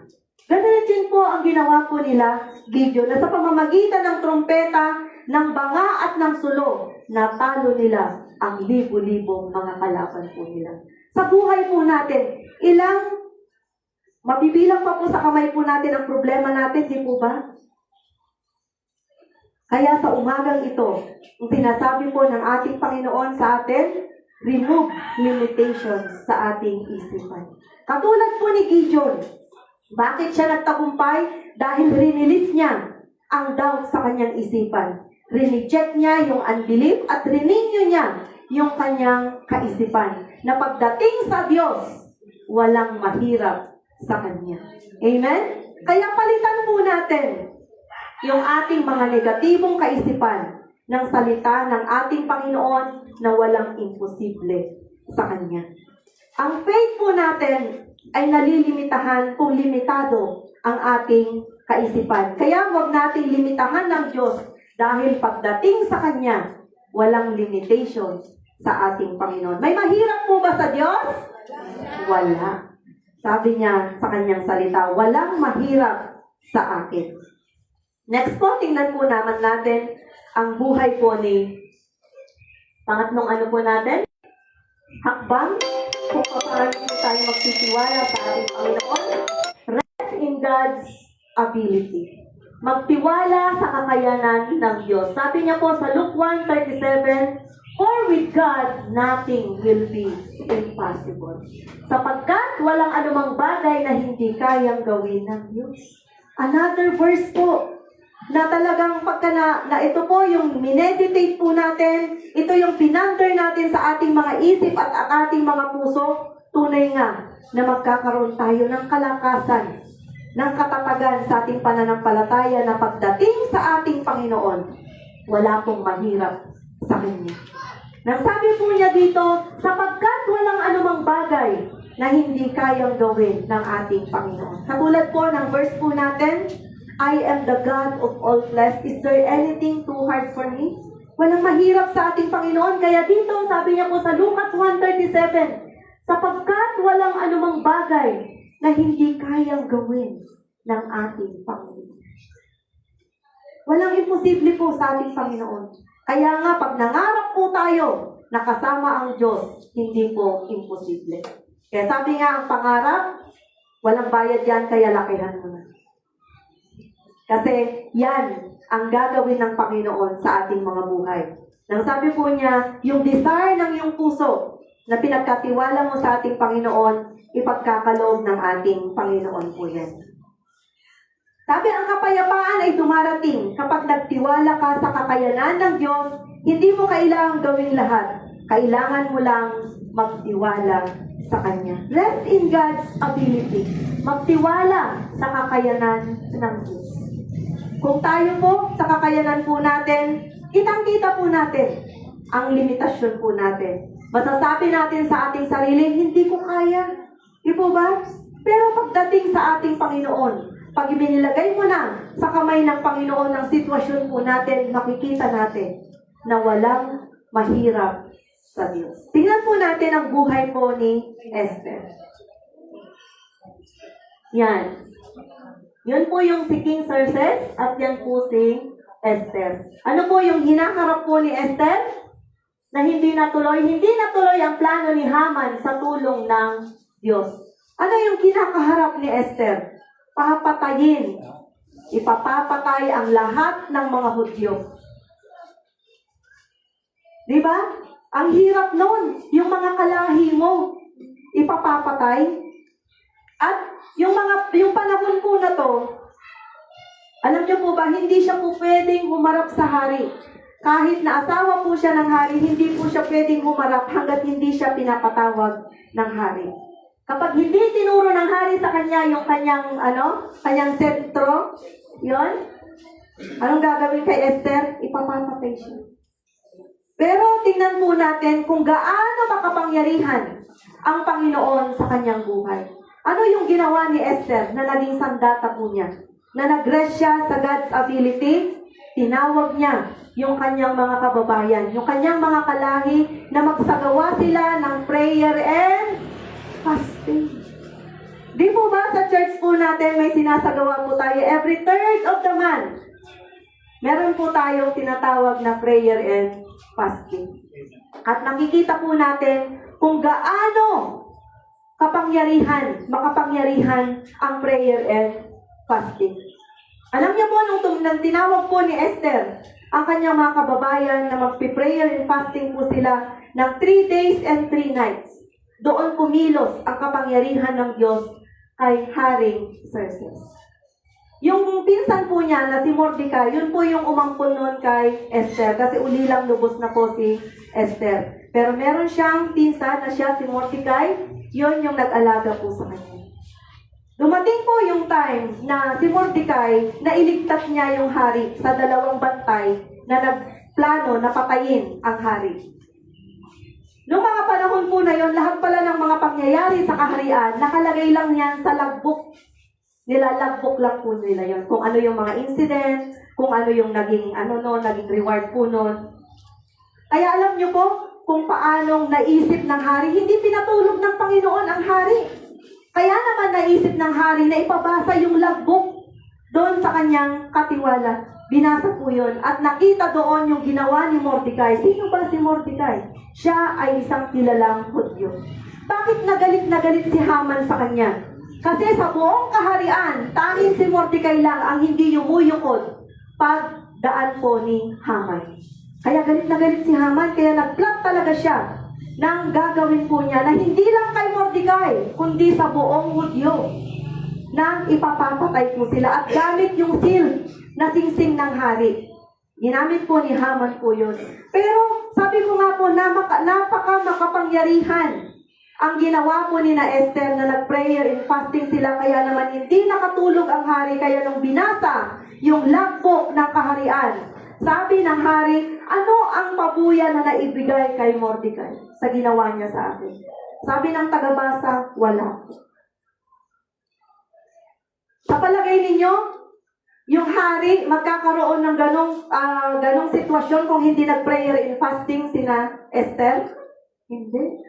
Ganun din po ang ginawa po nila, Gideon, na sa pamamagitan ng trompeta, ng banga at ng sulo, natalo nila ang libo-libong mga kalaban po nila. Sa buhay po natin, ilang mabibilang pa po sa kamay po natin ang problema natin, di po ba? Kaya sa umagang ito, ang sinasabi po ng ating Panginoon sa atin, remove limitations sa ating isipan. Katulad po ni Gideon, bakit siya nagtagumpay? Dahil rinilis niya ang doubt sa kanyang isipan. Rineject niya yung unbelief at renew niya yung kanyang kaisipan. Na pagdating sa Diyos, walang mahirap sa Kanya. Amen? Kaya palitan po natin yung ating mga negatibong kaisipan ng salita ng ating Panginoon na walang imposible sa Kanya. Ang faith po natin ay nalilimitahan kung limitado ang ating kaisipan. Kaya huwag nating limitahan ng Diyos dahil pagdating sa Kanya, walang limitation sa ating Panginoon. May mahirap po ba sa Diyos? Wala. Sabi niya sa Kanyang salita, walang mahirap sa akin. Next po, tingnan po naman natin ang buhay po ni pangatlong ano po natin? Hakbang. Kung paano po tayo magtitiwala sa ating Panginoon. Rest in God's ability. Magtiwala sa kakayanan ng Diyos. Sabi niya po sa Luke 1:37, for with God, nothing will be impossible. Sapagkat walang anumang bagay na hindi kayang gawin ng Diyos. Another verse po, na talagang pagka na ito po yung mineditate po natin, ito yung pinander natin sa ating mga isip at ating mga puso, tunay nga na magkakaroon tayo ng kalakasan, ng katatagan sa ating pananampalataya na pagdating sa ating Panginoon, wala pong mahirap sa Kanya. Nang sabi po niya dito, sapagkat walang anumang bagay na hindi kayang gawin ng ating Panginoon. Katulad po ng verse po natin, I am the God of all flesh. Is there anything too hard for me? Walang mahirap sa ating Panginoon. Kaya dito, sabi niya po sa Lucas 1:37, sapagkat walang anumang bagay na hindi kayang gawin ng ating Panginoon. Walang imposible po sa ating Panginoon. Kaya nga, pag nangarap po tayo na kasama ang Diyos, hindi po imposible. Kaya sabi nga, ang pangarap, walang bayad yan, kaya lakihan mo na. Kasi yan ang gagawin ng Panginoon sa ating mga buhay. Nang sabi po niya, yung desire ng iyong puso na pinagkatiwala mo sa ating Panginoon, ipagkakaloob ng ating Panginoon po yan. Sabi, ang kapayapaan ay dumarating kapag nagtiwala ka sa kakayanan ng Diyos. Hindi mo kailangang gawin lahat. Kailangan mo lang magtiwala sa Kanya. Rest in God's ability. Magtiwala sa kakayanan ng Diyos. Kung tayo po, sa kakayanan po natin, kitang-kita po natin ang limitasyon po natin. Masasabi natin sa ating sarili, hindi ko kaya. Di po ba? Pero pagdating sa ating Panginoon, pag ibinilagay mo na sa kamay ng Panginoon ang sitwasyon po natin, makikita natin na walang mahirap sa Diyos. Tingnan po natin ang buhay po ni Esther. Yan. Yun po yung si King Xerxes at yan po si Esther. Ano po yung hinaharap po ni Esther? Na hindi natuloy? Hindi natuloy ang plano ni Haman sa tulong ng Diyos. Ano yung kinakaharap ni Esther? Papatayin. Ipapapatay ang lahat ng mga Hudyo. Di ba? Ang hirap nun. Yung mga kalahi mo, ipapapatay. At yung panahon po na to, alam niyo po ba, hindi siya po pwedeng humarap sa hari. Kahit na asawa po siya ng hari, hindi po siya pwedeng humarap hanggat hindi siya pinapatawag ng hari. Kapag hindi tinuro ng hari sa kanya yung kanyang sentro, yon, anong gagawin kay Esther? Ipapapatay siya. Pero tingnan po natin kung gaano makapangyarihan ang Panginoon sa kanyang buhay. Ano yung ginawa ni Esther na naging sandata po niya? Na nag-rest siya sa God's ability, tinawag niya yung kanyang mga kababayan, yung kanyang mga kalahi na magsagawa sila ng prayer and fasting. Di po ba sa church po natin may sinasagawa po tayo every third of the month? Meron po tayong tinatawag na prayer and fasting. At nakikita po natin kung gaano makapangyarihan ang prayer and fasting. Alam niyo po, nung tinawag po ni Esther ang kanyang mga kababayan na magpi-prayer and fasting po sila ng 3 days and 3 nights. Doon kumilos ang kapangyarihan ng Diyos kay Haring Xerxes. Yung pinsan po niya na si Mordecai, yun po yung umampun noon kay Esther kasi ulilang lubos na po si Esther. Pero meron siyang pinsan na siya si Mordecai, yun yung nag-alaga po sa kanya. Dumating po yung time na si Mordecai na iligtas niya yung hari sa 2 bantay na nagplano na patayin ang hari. Noong mga panahon po na yon, lahat pala ng mga pangyayari sa kaharian, nakalagay lang yan sa logbook. Nilalagbook lang po nila yon. Kung ano yung mga incident, kung ano yung naging reward po nun. Kaya alam niyo po kung paanong naisip ng hari, hindi pinatulog ng Panginoon ang hari. Kaya naman naisip ng hari na ipabasa yung logbook doon sa kanyang katiwala. Binasa po yun at nakita doon yung ginawa ni Mordecai. Sino ba si Mordecai? Siya ay isang kilalang Hudyo. Bakit na galit si Haman sa kanya? Kasi sa buong kaharian, tanging si Mordecai lang ang hindi yumuyukod pagdaan po ni Haman. Kaya galit na galit si Haman, kaya nag-plot talaga siya nang gagawin po niya na hindi lang kay Mordecai, kundi sa buong Hudyo nang ipapapatay po sila at gamit yung seal na singsing ng hari. Ginamit po ni Haman po yun. Pero sabi ko nga po, napaka makapangyarihan ang ginawa po ni na Esther na nag-prayer and fasting sila, kaya naman hindi nakatulog ang hari. Kaya nung binasa yung logbook ng kaharian, sabi ng hari, ano ang pabuya na naibigay kay Mordecai sa ginawa niya sa akin? Sabi ng tagabasa, wala. Sa palagay ninyo, yung hari magkakaroon ng ganong sitwasyon kung hindi nag-prayer and fasting sina Esther? Hindi.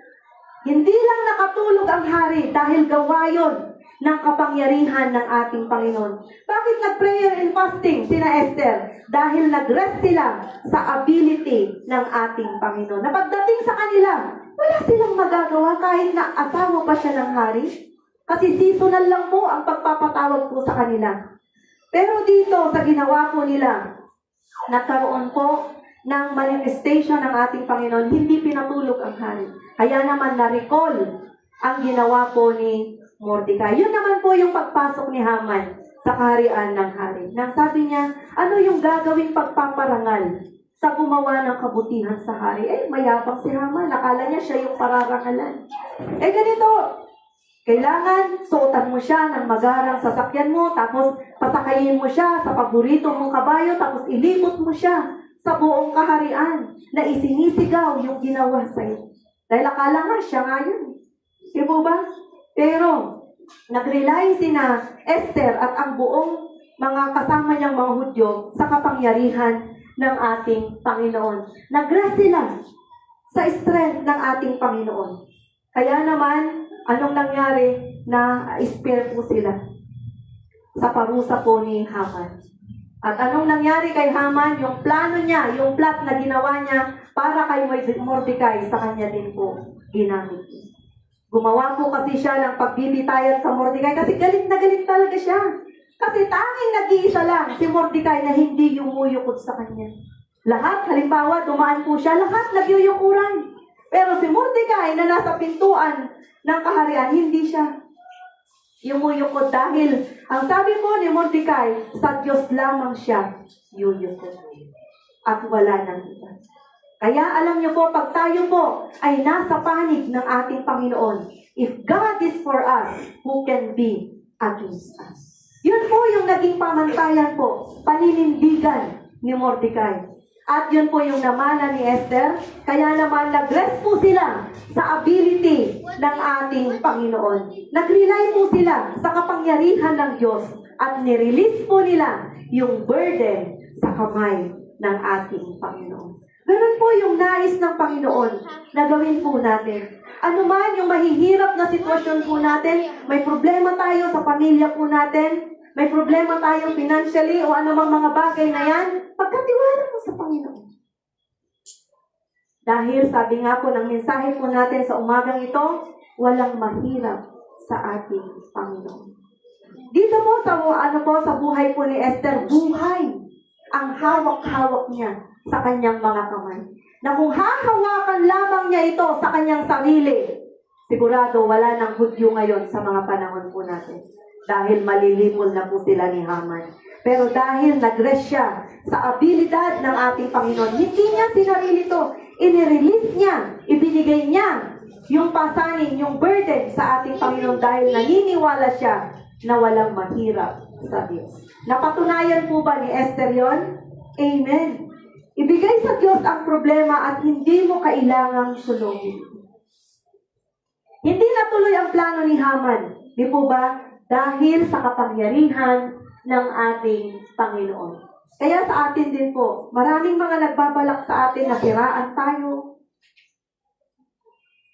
Hindi lang nakatulog ang hari dahil gawa yun ng kapangyarihan ng ating Panginoon. Bakit nag-prayer and fasting sina Esther? Dahil nag-rest sila sa ability ng ating Panginoon. Na pagdating sa kanila, wala silang magagawa kahit na asawa pa siya ng hari. Kasi seasonal lang po ang pagpapatawag po sa kanila. Pero dito, sa ginawa po nila, nagkaroon po ng manifestation ng ating Panginoon, hindi pinatulog ang hari. Kaya naman na-recall ang ginawa po ni Mordecai. Yun naman po yung pagpasok ni Haman sa kaharian ng hari. Nang sabi niya, ano yung gagawing pagpaparangal sa gumawa ng kabutihan sa hari? Mayabang si Haman. Nakala niya siya yung pararangalan. Ganito, kailangan suotan mo siya ng magarang sasakyan mo, tapos pasakayin mo siya sa paborito mong kabayo, tapos ilibot mo siya sa buong kaharian na isinisigaw yung ginawa sa'yo. Dahil akala nga siya nga yun. Di po ba? Pero, nag-rely sina Esther at ang buong mga kasama niyang mga Hudyo sa kapangyarihan ng ating Panginoon. Nag-rest sila sa strength ng ating Panginoon. Kaya naman, anong nangyari? Na-spare po sila sa parusa po ni Haman. At anong nangyari kay Haman? Yung plano niya, yung plot na ginawa niya para kay Mordecai, sa kanya din po ginamit. Gumawa po kasi siya ng pagbibitayan sa Mordecai kasi galit na galit talaga siya. Kasi tanging nag-iisa lang si Mordecai na hindi yumuyukod sa kanya. Lahat, halimbawa, dumaan po siya, lahat nagyuyukuran. Pero si Mordecai na nasa pintuan ng kaharian, hindi siya yumuyukod dahil ang sabi po ni Mordecai, sa Diyos lamang siya yuyukod. At wala nang iba. Kaya alam niyo po, pag tayo po ay nasa panig ng ating Panginoon, if God is for us, who can be against us? Yun po yung naging pamantayan po, paninindigan ni Mordecai. At yun po yung namana ni Esther, kaya naman nag-rest po sila sa ability ng ating Panginoon. Nag-rely po sila sa kapangyarihan ng Diyos at nirelease po nila yung burden sa kamay ng ating Panginoon. Ganun po yung nais ng Panginoon na gawin po natin. Ano man yung mahihirap na sitwasyon po natin, may problema tayo sa pamilya po natin, may problema tayo financially o anumang mga bagay na yan, pagkatiwala mo sa Panginoon. Dahil sabi nga po ng mensahe po natin sa umagang ito, walang mahirap sa ating Panginoon. Dito po sa buhay po ni Esther, buhay ang hawak-hawak niya sa kanyang mga kamay. Na kung hahawakan lamang niya ito sa kanyang sarili, sigurado wala nang Hudyo ngayon sa mga panahon po natin. Dahil malilimol na po sila ni Haman. Pero dahil nag-rest siya sa abilidad ng ating Panginoon, hindi niya sinarili ito. Inirelease niya, ibinigay niya yung pasanin, yung burden sa ating Panginoon dahil naniniwala siya na walang mahirap sa Diyos. Napatunayan po ba ni Esther yon? Amen. Ibigay sa Diyos ang problema at hindi mo kailangang sulungin. Hindi natuloy ang plano ni Haman. Di po ba? Dahil sa kapangyarihan ng ating Panginoon. Kaya sa atin din po, maraming mga nagbabalak sa atin na siraan tayo.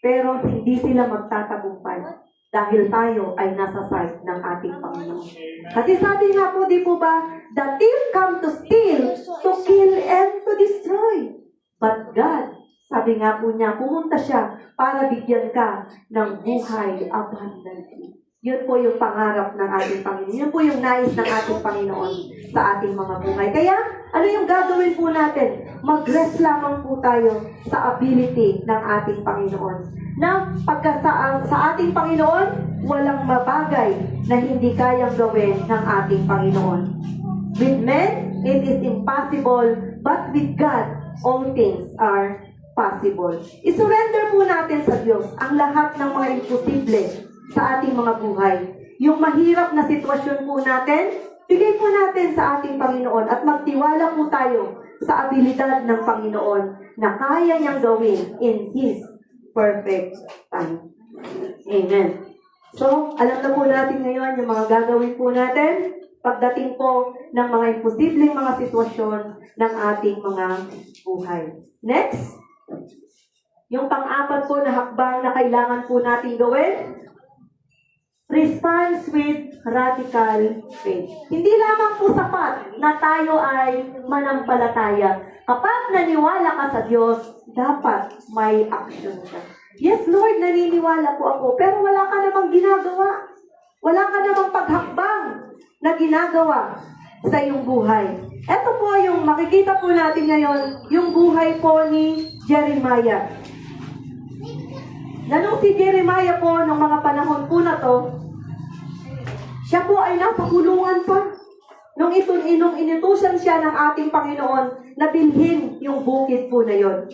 Pero hindi sila magtatagumpay. Dahil tayo ay nasa side ng ating Panginoon. Kasi sabi nga po, di po ba, the thief come to steal, to kill, and to destroy. But God, sabi nga po niya, pumunta siya para bigyan ka ng buhay abundantly. Yun po yung pangarap ng ating Panginoon. Yun po yung nais ng ating Panginoon sa ating mga buhay. Kaya, ano yung gagawin po natin? Mag-rest lamang po tayo sa ability ng ating Panginoon. Na pagka sa ating Panginoon, walang mabagay na hindi kayang gawin ng ating Panginoon. With men, it is impossible, but with God, all things are possible. I-surrender po natin sa Diyos ang lahat ng mga imposible sa ating mga buhay. Yung mahirap na sitwasyon po natin, bigay po natin sa ating Panginoon at magtiwala po tayo sa abilidad ng Panginoon na kaya niyang gawin in His perfect time. Amen. So, alam na po natin ngayon yung mga gagawin po natin pagdating po ng mga imposibleng mga sitwasyon ng ating mga buhay. Next, yung pang-apat po na hakbang na kailangan po natin gawin, response with radical faith. Hindi lamang po sapat na tayo ay manampalataya. Kapag naniwala ka sa Diyos, dapat may action ka. Yes, Lord, naniniwala po ako, pero wala ka namang ginagawa. Wala ka namang paghakbang na ginagawa sa iyong buhay. Ito po yung makikita po natin ngayon, yung buhay po ni Jeremiah. Na nung si Jeremiah po, nung mga panahon po na to, siya po ay nasa kulungan pa. Nung inutusan siya ng ating Panginoon na bilhin yung bukid po na yon.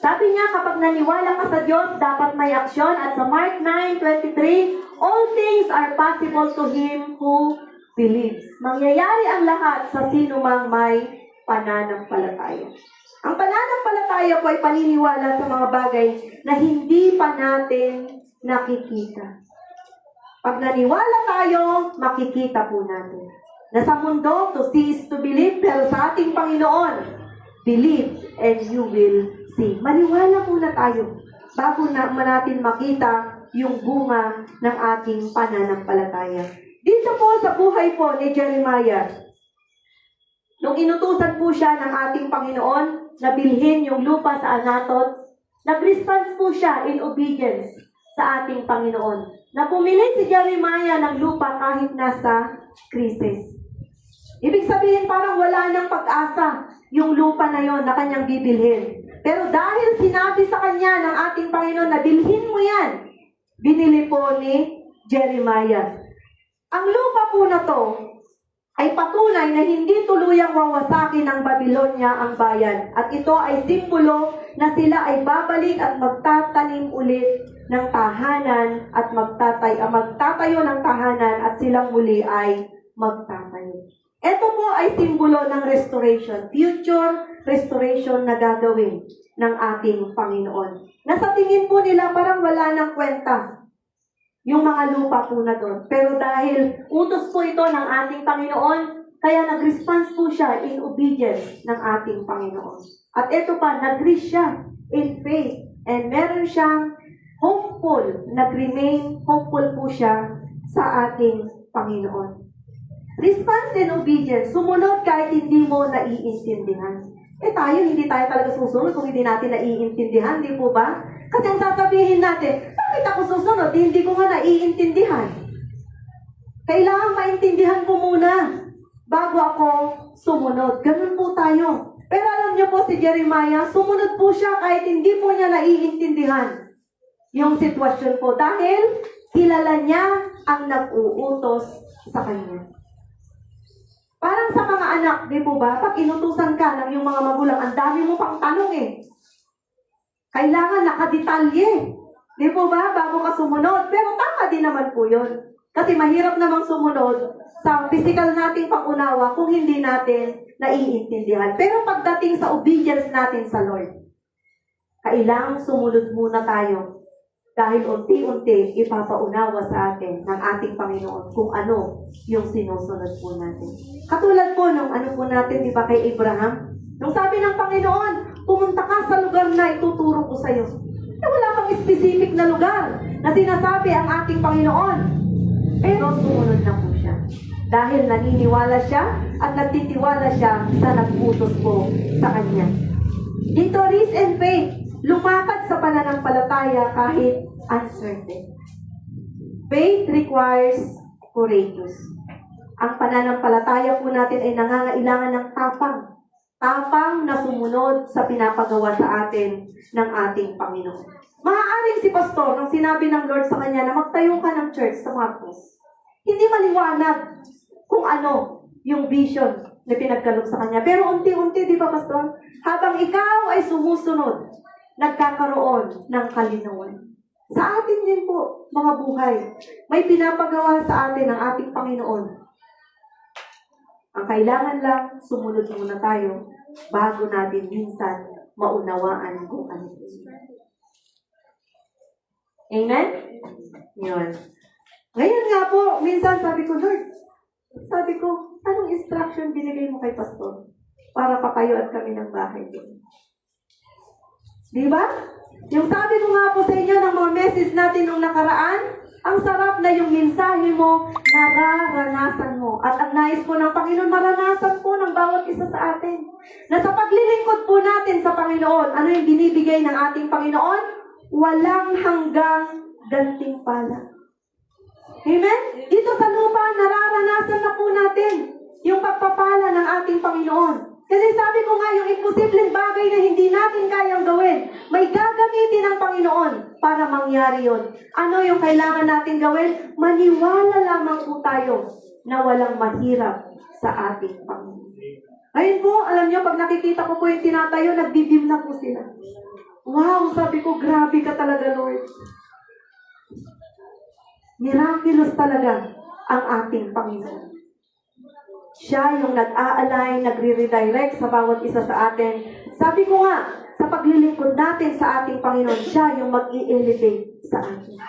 Sabi niya, kapag naniwala ka sa Diyos, dapat may aksyon. At sa Mark 9:23, all things are possible to him who believes. Mangyayari ang lahat sa sino mang may pananampalataya. Ang pananampalataya po ay paniniwala sa mga bagay na hindi pa natin nakikita. Pag naniwala tayo, makikita po natin. Na sa mundo, to see is to believe, pero sa ating Panginoon, believe and you will see. Maniwala muna tayo bago natin makita yung bunga ng ating pananampalataya. Dito po sa buhay po ni Jeremiah, nung inutusan po siya ng ating Panginoon na bilhin yung lupa sa Anatot, nag-response po siya in obedience sa ating Panginoon. Na pumili si Jeremiah ng lupa kahit nasa krisis. Ibig sabihin parang wala nang pag-asa yung lupa na yon na kanyang bibilhin. Pero dahil sinabi sa kanya ng ating Panginoon na bilhin mo yan, binili po ni Jeremiah. Ang lupa po na to ay patunay na hindi tuluyang wawasakin ng Babylonia ang bayan. At ito ay simbolo na sila ay babalik at magtatanim ulit ng tahanan at magtatayo ng tahanan at silang muli ay magtatayo. Ito po ay simbolo ng restoration, future restoration na gagawin ng ating Panginoon. Nasa tingin po nila parang wala nang kwenta yung mga lupa po na doon. Pero dahil utos po ito ng ating Panginoon, kaya nag-response po siya in obedience ng ating Panginoon. At ito pa, nag-risk siya in faith. And meron siyang hopeful, nag-remain hopeful po siya sa ating Panginoon. Response and obedience, sumunod kahit hindi mo naiintindihan. Tayo, hindi tayo talaga susunod kung hindi natin naiintindihan, di po ba? Kasi ang sasabihin natin, bakit ako susunod? Hindi ko nga naiintindihan. Kailangan maintindihan ko muna bago ako sumunod. Ganun po tayo. Pero alam niyo po si Jeremiah, sumunod po siya kahit hindi po niya naiintindihan yung sitwasyon po. Dahil kilala niya ang nag-uutos sa kanya. Parang sa mga anak, di po ba? Pag inutusan ka ng yung mga magulang, ang dami mo pang tanong eh. Kailangan nakadetalye. Di po ba? Bago ka sumunod. Pero tama din naman po yun. Kasi mahirap namang sumunod sa physical nating pangunawa kung hindi natin naiintindihan. Pero pagdating sa obedience natin sa Lord, kailangang sumunod muna tayo. Dahil unti-unti ipapaunawa sa atin ng ating Panginoon kung ano yung sinusunod po natin. Katulad po nung ano po natin, di ba kay Abraham? Nung sabi ng Panginoon, pumunta ka sa lugar na ituturo ko sa iyo. Wala pang specific na lugar na sinasabi ang ating Panginoon. Pero sumunod na po siya. Dahil naniniwala siya at nagtitiwala siya sa nag-utos po sa kanya. Dito, risk and faith. Lumakad sa pananampalataya kahit uncertain. Faith requires courageous. Ang pananampalataya po natin ay nangangailangan ng tapang. Tapang na sumunod sa pinapagawa sa atin ng ating Panginoon. Maaaring si Pastor, nung sinabi ng Lord sa kanya na magtayo ka ng church sa Marcos, hindi maliwanag kung ano yung vision na pinagkaloob sa kanya. Pero unti-unti, di ba Pastor? Habang ikaw ay sumusunod, nagkakaroon ng kalinawan. Sa atin din po, mga buhay, may pinapagawa sa atin ng ating Panginoon. Ang kailangan lang, sumunod muna tayo bago natin minsan maunawaan kung ano. Amen? Yun. Ngayon nga po, minsan sabi ko, Lord, anong instruction binigay mo kay Pastor para patayuan kami ng bahay din? Di ba? Yung sabi ko nga po sa inyo ng mga message natin nung nakaraan, ang sarap na yung mensahe mo, nararanasan mo. At ang nais po ng Panginoon, maranasan po ng bawat isa sa atin. Na sa paglilingkod po natin sa Panginoon, ano yung binibigay ng ating Panginoon? Walang hanggang gantimpala. Amen? Dito sa lupa, nararanasan na po natin yung pagpapala ng ating Panginoon. Kasi sabi ko nga, yung imposibleng bagay na hindi natin kayang gawin, may gagamitin ng Panginoon para mangyari yon. Ano yung kailangan natin gawin? Maniwala lamang po tayo na walang mahirap sa ating Panginoon. Ayun po, alam nyo, pag nakikita ko po yung tinatayo, nagbibim na po sila. Wow, sabi ko, grabe ka talaga, Lord. Miraculous talaga ang ating Panginoon. Siya yung nag-aalay, nagre-redirect sa bawat isa sa atin. Sabi ko nga, sa paglilingkod natin sa ating Panginoon, siya yung mag-i-elevate sa atin.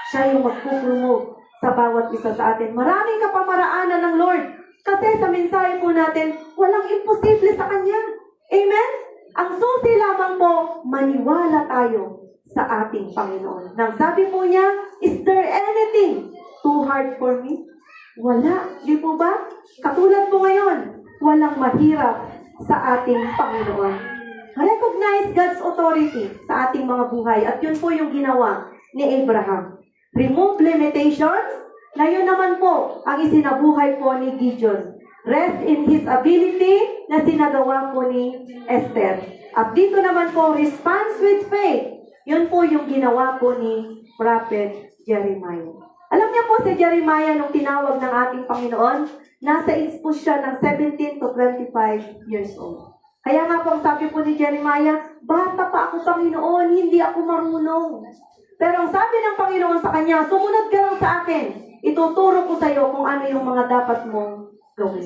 Siya yung magpupromote sa bawat isa sa atin. Maraming kapamaraanan ng Lord. Kasi sa mensahe po natin, walang imposible sa Kanya. Amen? Ang susi lamang po, maniwala tayo sa ating Panginoon. Nang sabi po niya, is there anything too hard for me? Wala. Di po ba? Katulad po ngayon, walang mahirap sa ating Panginoon. Recognize God's authority sa ating mga buhay. At yun po yung ginawa ni Abraham. Remove limitations. Na yun naman po ang isinabuhay po ni Gideon. Rest in his ability na sinagawa po ni Esther. At dito naman po, response with faith. Yun po yung ginawa po ni Prophet Jeremiah. Alam niyo po si Jeremiah nung tinawag ng ating Panginoon, nasa age po siya ng 17 to 25 years old. Kaya nga po ang sabi po ni Jeremiah, bata pa ako Panginoon, hindi ako marunong. Pero ang sabi ng Panginoon sa kanya, sumunod ka lang sa akin. Ituturo ko sa iyo kung ano yung mga dapat mong gawin.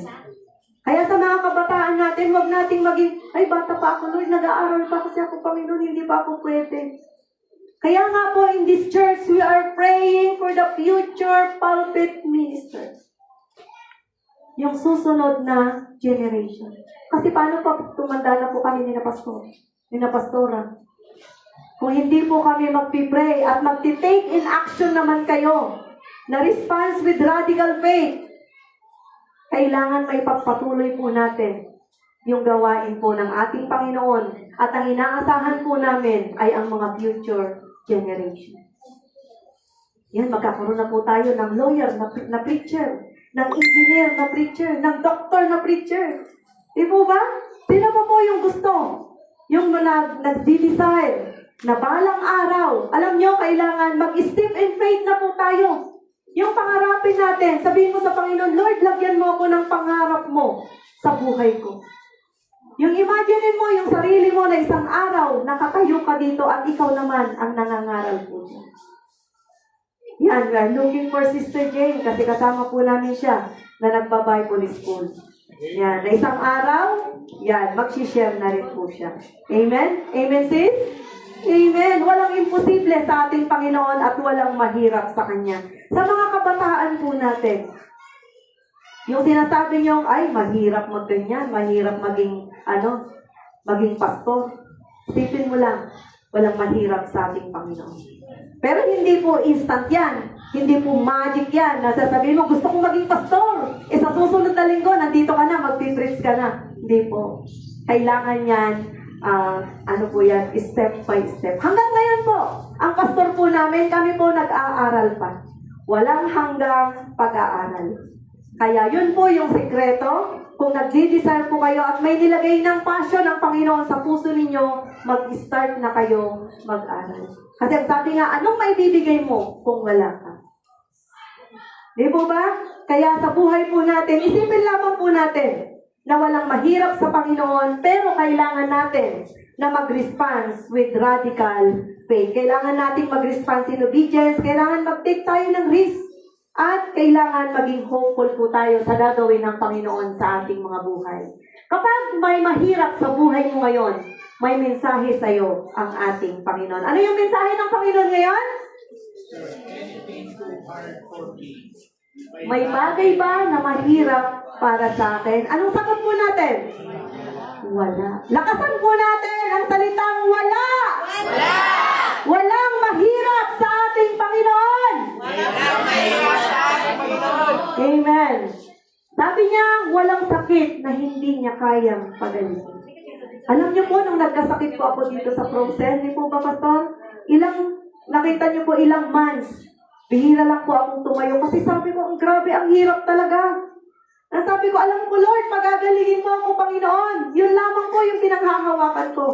Kaya sa mga kabataan natin, huwag nating maging, ay bata pa ako Lord, nag-aaral pa kasi ako Panginoon, hindi pa ako pwede. Kaya nga po, in this church, we are praying for the future pulpit ministers. Yung susunod na generation. Kasi paano pa tumanda na po kami ni na pastora? Kung hindi po kami magpipray at magti-take in action naman kayo na response with radical faith, kailangan may pagpatuloy po natin yung gawain po ng ating Panginoon. At ang inaasahan po namin ay ang mga future generation. Yan, magkakaroon na po tayo ng lawyer na preacher, ng engineer na preacher, ng doctor na preacher. Di po ba? Sino po yung gusto? Yung nag-desire na balang araw. Alam nyo, kailangan mag-step in faith na po tayo. Yung pangarapin natin, sabihin mo sa Panginoon, Lord, lagyan mo ako ng pangarap mo sa buhay ko. Yung imagine mo, yung sarili mo na isang araw, nakatayo ka dito at ikaw naman ang nangangaral po niya. Yan, we are looking for Sister Jane kasi kasama po namin siya na nagba-Bible school. Yan, na isang araw, yan, mag-share na rin po siya. Amen? Amen, sis? Amen. Walang imposible sa ating Panginoon at walang mahirap sa Kanya. Sa mga kabataan po natin, yung sinasabi nyo, ay, mahirap magganyan, mahirap maging pastor. Isipin mo lang, walang mahirap sa ating Panginoon. Pero hindi po instant yan. Hindi po magic yan. Nasasabihin mo, gusto kong maging pastor. Sa susunod na linggo, nandito ka na, magpipreach ka na. Hindi po. Kailangan yan, step by step. Hanggang ngayon po, ang pastor po namin, kami po nag-aaral pa. Walang hanggang pag-aaral. Kaya yun po yung sekreto. Kung nagdi-desire po kayo at may nilagay ng passion ng Panginoon sa puso ninyo, mag-start na kayo mag-aral. Kasi ang sabi nga, anong maibibigay mo kung wala ka? Di po ba? Kaya sa buhay po natin, isipin lamang po natin na walang mahirap sa Panginoon, pero kailangan natin na mag-response with radical faith. Kailangan natin mag-response in obedience, kailangan mag-take tayo ng risk, at kailangan maging hopeful po tayo sa gagawin ng Panginoon sa ating mga buhay. Kapag may mahirap sa buhay mo ngayon, may mensahe sa iyo ang ating Panginoon. Ano yung mensahe ng Panginoon ngayon? May bagay ba na mahirap para sa akin? Anong sagot po natin? Wala. Lakasan po natin ang salitang wala! Wala! Walang mahirap sa ating Panginoon! Walang mahirap sa ating Panginoon! Amen. Sabi niya, walang sakit na hindi niya kayang pagalitin. Alam niyo po, nung nagkasakit po ako dito sa Frozen, di po ba, Pastor? Nakita niyo po ilang months Bihira lang po akong tumayo kasi sabi ko, ang grabe, ang hirap talaga. Sabi ko, alam ko, Lord, pagagalingin mo ako, Panginoon. Yun lamang po yung pinanghahawakan ko.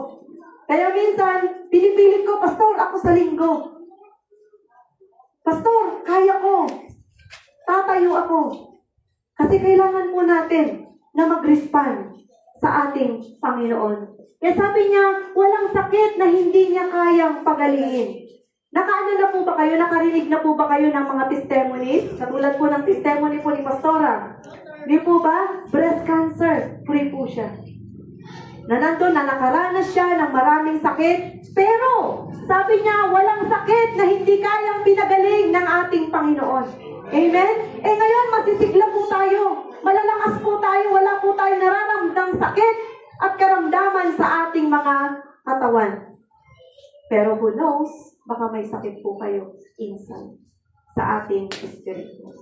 Kaya minsan, pinipilit ko, Pastor, ako sa linggo. Pastor, kaya ko. Tatayo ako. Kasi kailangan po natin na mag-respond sa ating Panginoon. Kaya sabi niya, walang sakit na hindi niya kayang pagalingin. Nakaano na po ba kayo? Nakarinig na po ba kayo ng mga testimonies? Katulad po ng testimony po ni Pastora. Di po ba? Breast cancer. Free po siya. Na nandun na nakaranas siya ng maraming sakit. Pero, sabi niya, walang sakit na hindi kayang pinagaling ng ating Panginoon. Amen? Ngayon, masisigla po tayo. Malalakas po tayo. Wala po tayo nararamdang sakit at karamdaman sa ating mga katawan. Pero who knows, baka may sakit po kayo inside sa ating espiritu.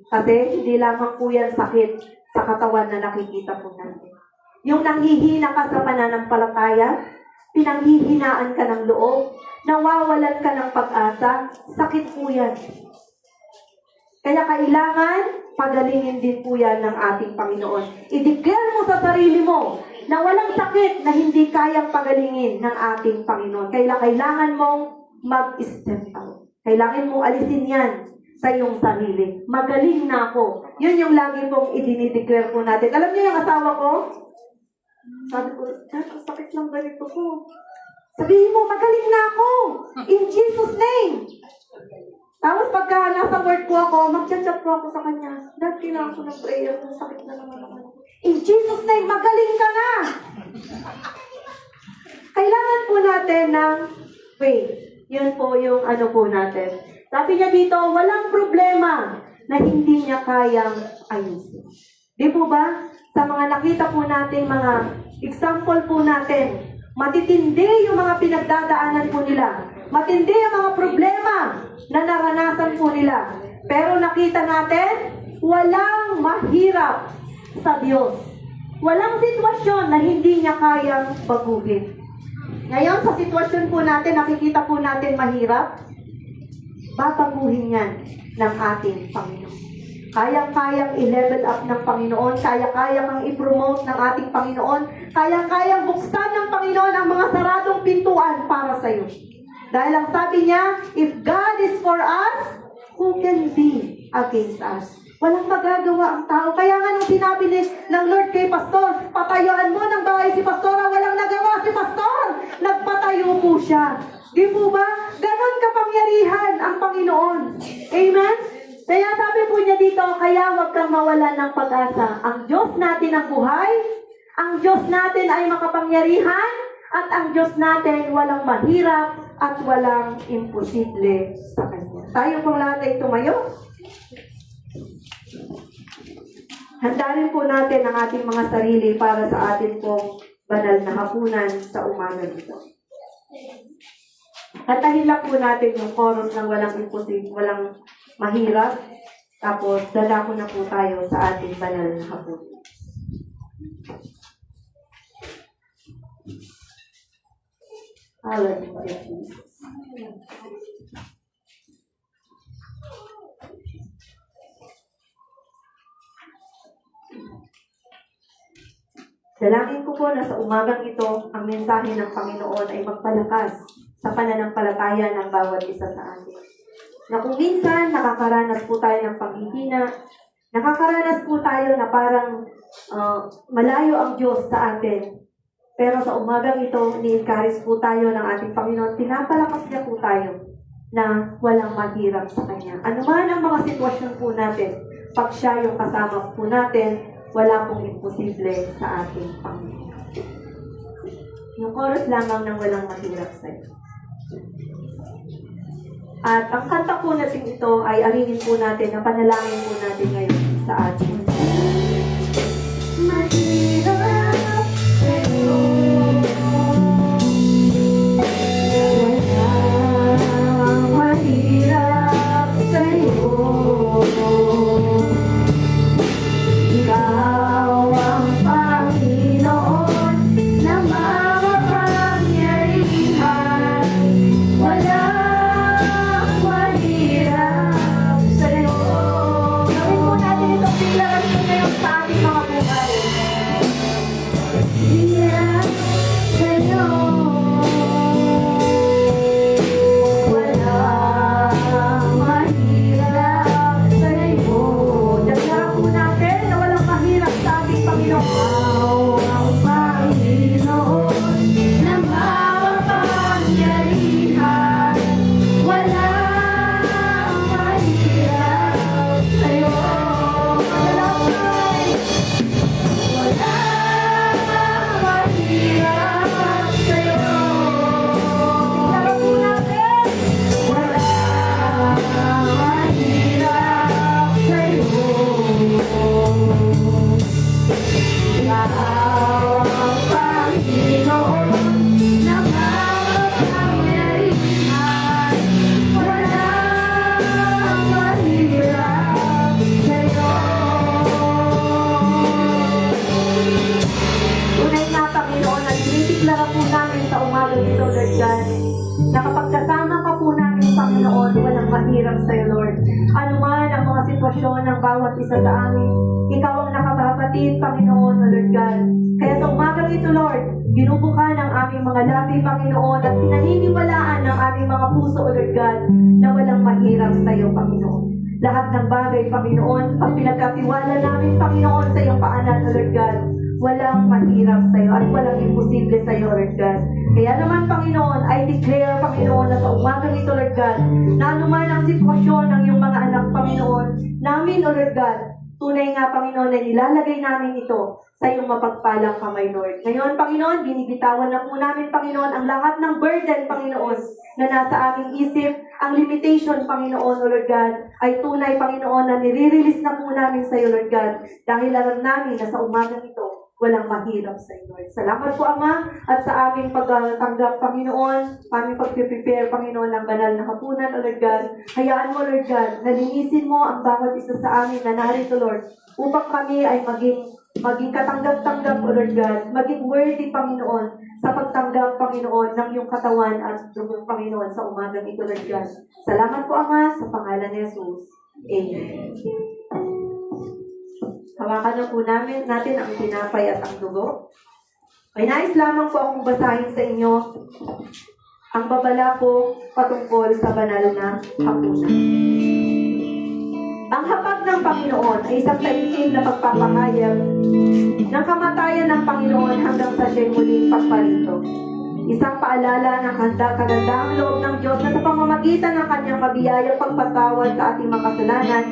Kasi hindi lamang po yan sakit sa katawan na nakikita po natin. Yung nanghihina ka sa pananampalataya, pinanghihinaan ka ng loob, nawawalan ka ng pag-asa, sakit po yan. Kaya kailangan pagalingin din po yan ng ating Panginoon. I-declare mo sa sarili mo na walang sakit na hindi kayang pagalingin ng ating Panginoon. Kailangan mong mag-step out. Kailangan mong alisin yan sa iyong sarili. Magaling na ako. Yun yung lagi pong i-declare po natin. Alam niyo yung asawa ko? Sabi ko, Dad, ang sakit lang ganito ko. Sabihin mo, magaling na ako. In Jesus' name. Tapos pagka nasa work ko ako, mag-chat po ako sa kanya. Dad, kailangan ko ng prayer. Ang sakit na naman ako. In Jesus' name, magaling ka na. Kailangan po natin ng faith. Yun po yung ano po natin. Sabi niya dito, walang problema na hindi niya kayang ayusin. Di po ba? Sa mga nakita po natin, mga example po natin, matitindi yung mga pinagdadaanan po nila. Matindi yung mga problema na naranasan po nila. Pero nakita natin, walang mahirap sa Diyos. Walang sitwasyon na hindi niya kayang baguhin. Ngayon, sa sitwasyon po natin, nakikita po natin mahirap, babaguhin yan ng ating Panginoon. Kayang-kayang i-level up ng Panginoon, kayang-kayang i-promote ng ating Panginoon, kayang-kayang buksan ng Panginoon ang mga saradong pintuan para sa iyo. Dahil ang sabi niya, if God is for us, who can be against us? Walang magagawa ang tao. Kaya nga nung sinabi ng Lord kay Pastor, patayuan mo ng bahay si Pastora, walang nagawa si Pastor. Nagpatayo po siya. Di po ba? Ganon kapangyarihan ang Panginoon. Amen? Kaya sabi po niya dito, kaya huwag kang mawalan ng pag-asa. Ang Diyos natin ang buhay, ang Diyos natin ay makapangyarihan, at ang Diyos natin walang mahirap at walang imposible sa Kanya. Tayo pong lahat ay tumayo. Handa rin po natin ang ating mga sarili para sa ating pong banal na hapunan sa umaga nito. Hatahin lang po natin yung chorus ng walang imposible, walang mahirap. Tapos, dadako na po tayo sa ating banal na hapunan. Hallelujah, Jesus. Dalangin ko po na sa umagang ito, ang mensahe ng Panginoon ay magpalakas sa pananampalataya ng bawat isa sa atin. Na kung minsan nakakaranas po tayo ng paghihina, nakakaranas po tayo na parang malayo ang Diyos sa atin. Pero sa umagang ito, ni-encourage po tayo ng ating Panginoon, pinapalakas niya po tayo na walang mahirap sa Kanya. Ano man ang mga sitwasyon po natin, pag siya yung kasama po natin, wala pong imposible sa ating Panginoon. Yung chorus lamang ng walang mahirap sa iyo. At ang kanta po natin ito ay arinin po natin, na panalangin po natin ngayon sa ating mahirap sa iyo. Walang mahirap sa iyo. Ikaw ang Panginoon na makapangyarihan. Walang mahirap Ikaw ang Panginoon na makapangyarihan. Walang mahirap sa'yo. Tunay nga, Panginoon, na dinideklara po namin sa umagang ito, Lord God, na kapag kasama ka po namin, Panginoon, walang mahirap sa'yo, Lord. Ano man ang mga sitwasyon ng bawat isa sa amin, ikaw ang nakababatid, Panginoon, O Lord God. Kaya sa umagang ito, Lord, binubukan ang aming mga labi, Panginoon, at pinaniniwalaan ng aming mga puso, O Lord God, na walang mahirap sa'yo, Panginoon. Lahat ng bagay, Panginoon, pag pinagkatiwala namin, Panginoon, sa iyong paanan, O Lord God, walang mahirap sa'yo at walang imposible sa'yo, Lord God. Kaya naman, Panginoon, I declare, Panginoon, na sa umagang ito, Lord God, na anuman ang sitwasyon ng iyong mga anak, Panginoon, namin, O Lord God, tunay nga, Panginoon, na nilalagay namin ito sa iyong mapagpalang kamay, Lord. Ngayon, Panginoon, binibitawan na po namin, Panginoon, ang lahat ng burden, Panginoon, na nasa aming isip, ang limitation, Panginoon, O Lord God, ay tunay, Panginoon, na nire-release na po namin sa iyo, Lord God, dahil alam namin na sa umagang ito, walang mahirap sa iyo, Lord. Salamat po, Ama, at sa aming pagtanggap, Panginoon, aming pag-prepare, Panginoon, ng banal na hapunan, O Lord God. Hayaan mo, Lord God, na linisin mo ang bawat isa sa amin na narito, Lord, upang kami ay maging katanggap-tanggap, O Lord God, maging worthy, Panginoon, sa pagtanggap, Panginoon, ng iyong katawan at dugong, Panginoon, sa umagang ito, Lord God. Salamat po, Ama, sa pangalan ni Jesus. Amen. Hawakan na po natin ang tinapay at ang dugo. May nais lamang po akong basahin sa inyo ang babala po patungkol sa banal na hapunan. Ang hapag ng Panginoon ay isang taimtim na pagpapahayag ng kamatayan ng Panginoon hanggang sa siya'y muling pagparito. Isang paalala ng kanandahang loob ng Diyos na sa pamamagitan ng kanyang mabiyayang pagpatawad sa ating mga kasalanan,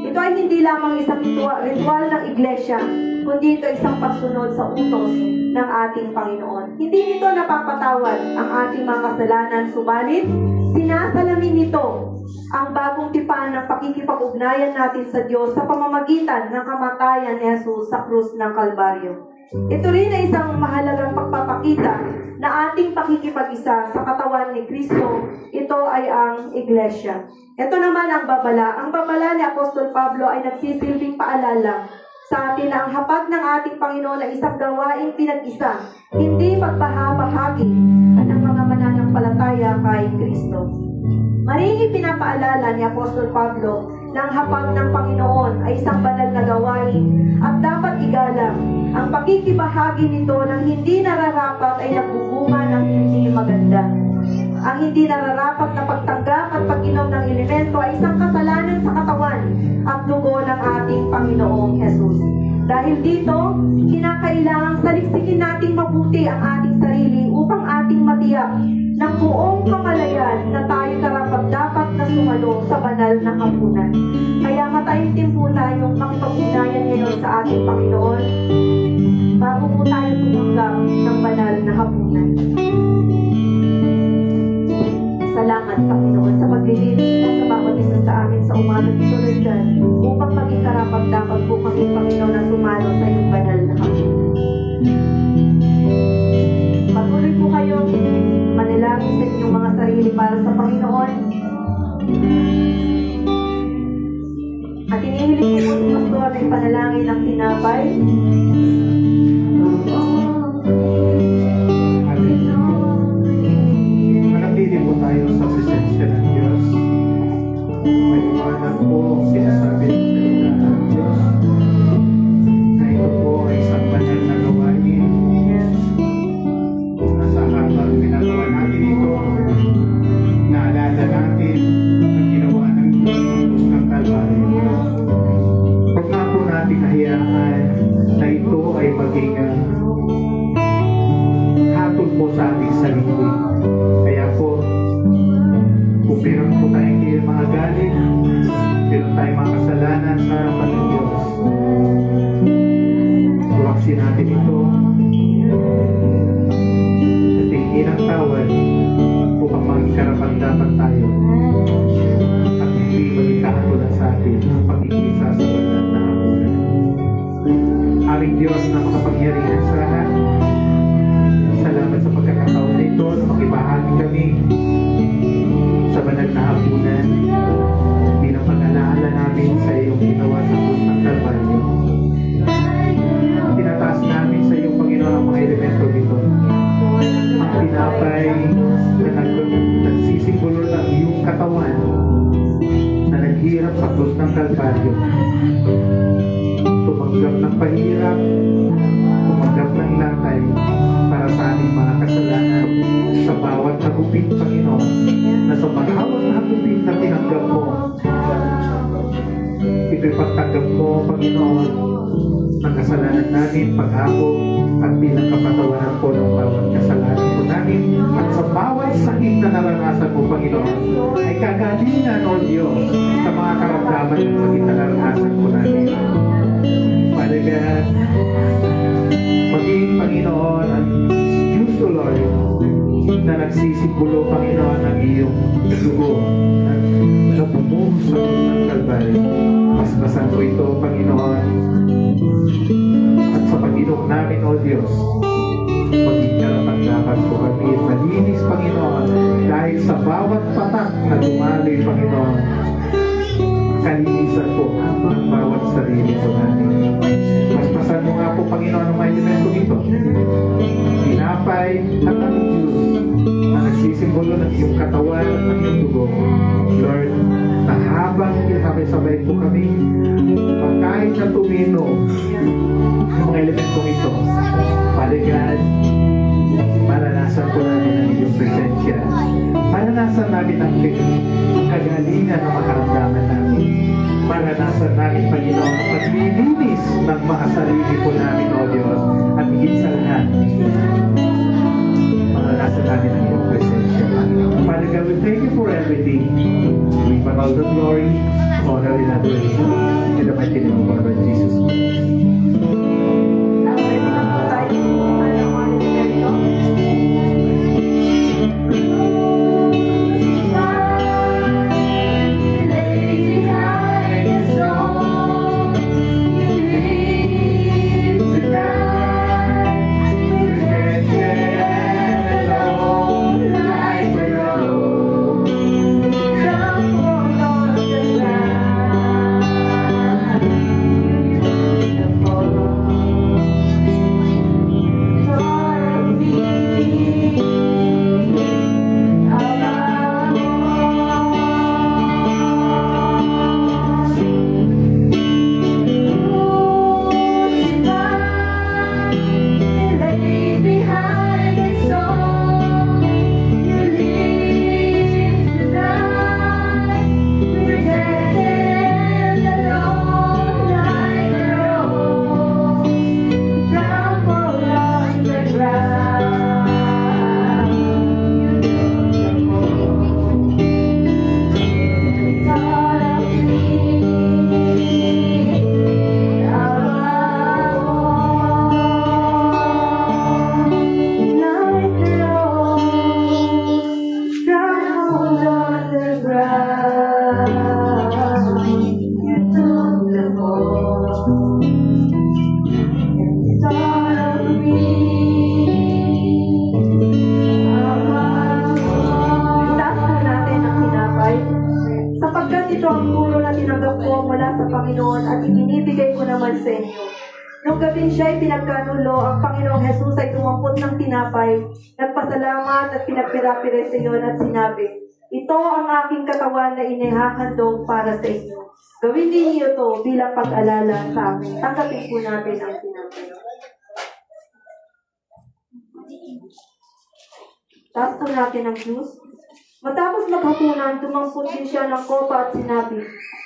ito ay hindi lamang isang ritual ng iglesia, kundi ito isang pagsunod sa utos ng ating Panginoon. Hindi nito napapatawad ang ating mga kasalanan, subalit sinasalamin nito ang bagong tipan ng pakikipag-ugnayan natin sa Diyos sa pamamagitan ng kamatayan ni Jesus sa krus ng Kalbaryo. Ito rin ay isang mahalagang pagpapakita na ating pakikipag-isa sa katawan ni Kristo. Ito ay ang iglesia. Ito naman ang babala. Ang babala ni Apostol Pablo ay nagsisilbing paalala sa atin na ang hapag ng ating Panginoon ay isang gawaing pinag-isa, hindi pagbahabahagi ng mga mananampalataya kay Kristo. Maring pinapaalala ni Apostol Pablo na ang hapag ng Panginoon ay isang banal na gawain at dapat igalang. Ang pakikibahagi nito ng hindi nararapat ay nagbubunga ng hindi maganda. Ang hindi nararapat na pagtanggap at pag-inom ng elemento ay isang kasalanan sa katawan at dugo ng ating Panginoong Jesus. Dahil dito, kinakailangang saliksikin nating mabuti ang ating sarili upang ating matiyak ng buong kamalayan na tayo karapat-dapat na sumalo sa banal na hapunan. Kaya mataimtim po tayong makipag-ugnayan ngayon sa ating Panginoon bago po tayo tumanggap ng banal na hapunan. Salamat, Panginoon, sa paglilinis mo sa bawat isa sa amin sa umagang ito, Lord God, upang maging karapat-dapat po kami, Panginoon, na sumalo sa iyong banal na hapunan. Patuloy po kayong manalangin sa inyong mga sarili para sa Panginoon. At inihiling po si Pastor na ipanalangin ng tinapay. Manatili po tayo sa presensya ng Diyos. May iwanan po ang sinasabi ng salita ng Diyos na ito po ay isang banal na gawain. Nasa habang ginagawa natin ito, naalala natin ang ginawa ng Diyos sa krus ng Kalbaryo. Huwag nga po natin kahiyaan na ito ay maging hatol po sa ating sarili. Kaya po, kung meron po tayong mga galit, meron tayong mga kasalanan sa harapan ng Diyos, tuwaksin natin ito sa tingin ng tawad upang maging karapat-dapat tayo at hindi maging kahatulan sa atin ang pagkikisa sa banal na hapunan. Haring aming Diyos na makapangyarihan sa lahat. Salamat sa pagkakataon na ito na makibahagi kami sa banal na hapunan bilang pag-alaala namin sa iyong ginawa sa krus ng Kalbaryo. Tinataas namin sa iyong Panginoon ang mga elemento dito. Ang tinapay na nagsisimbolo ng iyong katawan na naghirap sa krus ng Kalbaryo. Tumanggap ng pahirap, tumanggap ng latay para sa aming mga kasalanan sa bawat hagupit, Panginoon, na sa bawat hagupit na tinanggap mo. Ito'y pagtanggap mo, Panginoon, ng kasalanan namin, pag-ako, at bilang kapatawaran po ng bawat kasalanan po namin, at sa bawat sakit na naranasan mo, Panginoon, ay kagalingan, O Diyos, sa mga karamdaman ng sakit na naranasan po namin. Father God, maging, Panginoon, ang Diyos, O Lord, na nagsisipulo, Panginoon, ng iyong dugo na bumuhos sa krus ng Kalbaryo. Paspasan ko ito, Panginoon, at sa pag-inom namin, O Diyos, maging karapat-dapat po kami malinis, Panginoon, dahil sa bawat patak na dumaloy, Panginoon, kalinisan po ang bawat sarili po natin. Paspasan mo nga po, Panginoon, ang mga elemento ito. Tinapay at ang Diyos na nagsisimbolo ng iyong katawan at ng iyong dugo. Lord, na habang sabay-sabay po kami pagkain na tumino ng mga elementong ito, Father God, maranasan po namin ang iyong presensya. Maranasan namin ang kagalingan ng makaramdaman namin. Maranasan namin, Panginoon, ang paglilinis ng mga sarili po namin, O Diyos, at higit sa lahat, maranasan namin ang iyong presensya. Father God, we thank you for everything. We give all the glory, honor, and adoration in the mighty name of our Lord Jesus Christ. Panginoon at ibinibigay ko naman sa inyo. Nung gabing siya'y pinagkanulo, ang Panginoong Jesus ay tumampot ng tinapay, nagpasalamat at pinagpirapire sa iyo at sinabi, ito ang aking katawan na inihahandog para sa inyo. Gawin ninyo ito bilang pag-alala sa akin. Tanggapin po natin ang tinapay. Taas po natin ang juice. Matapos maghapunan, tumampot din siya ng kopa at sinabi,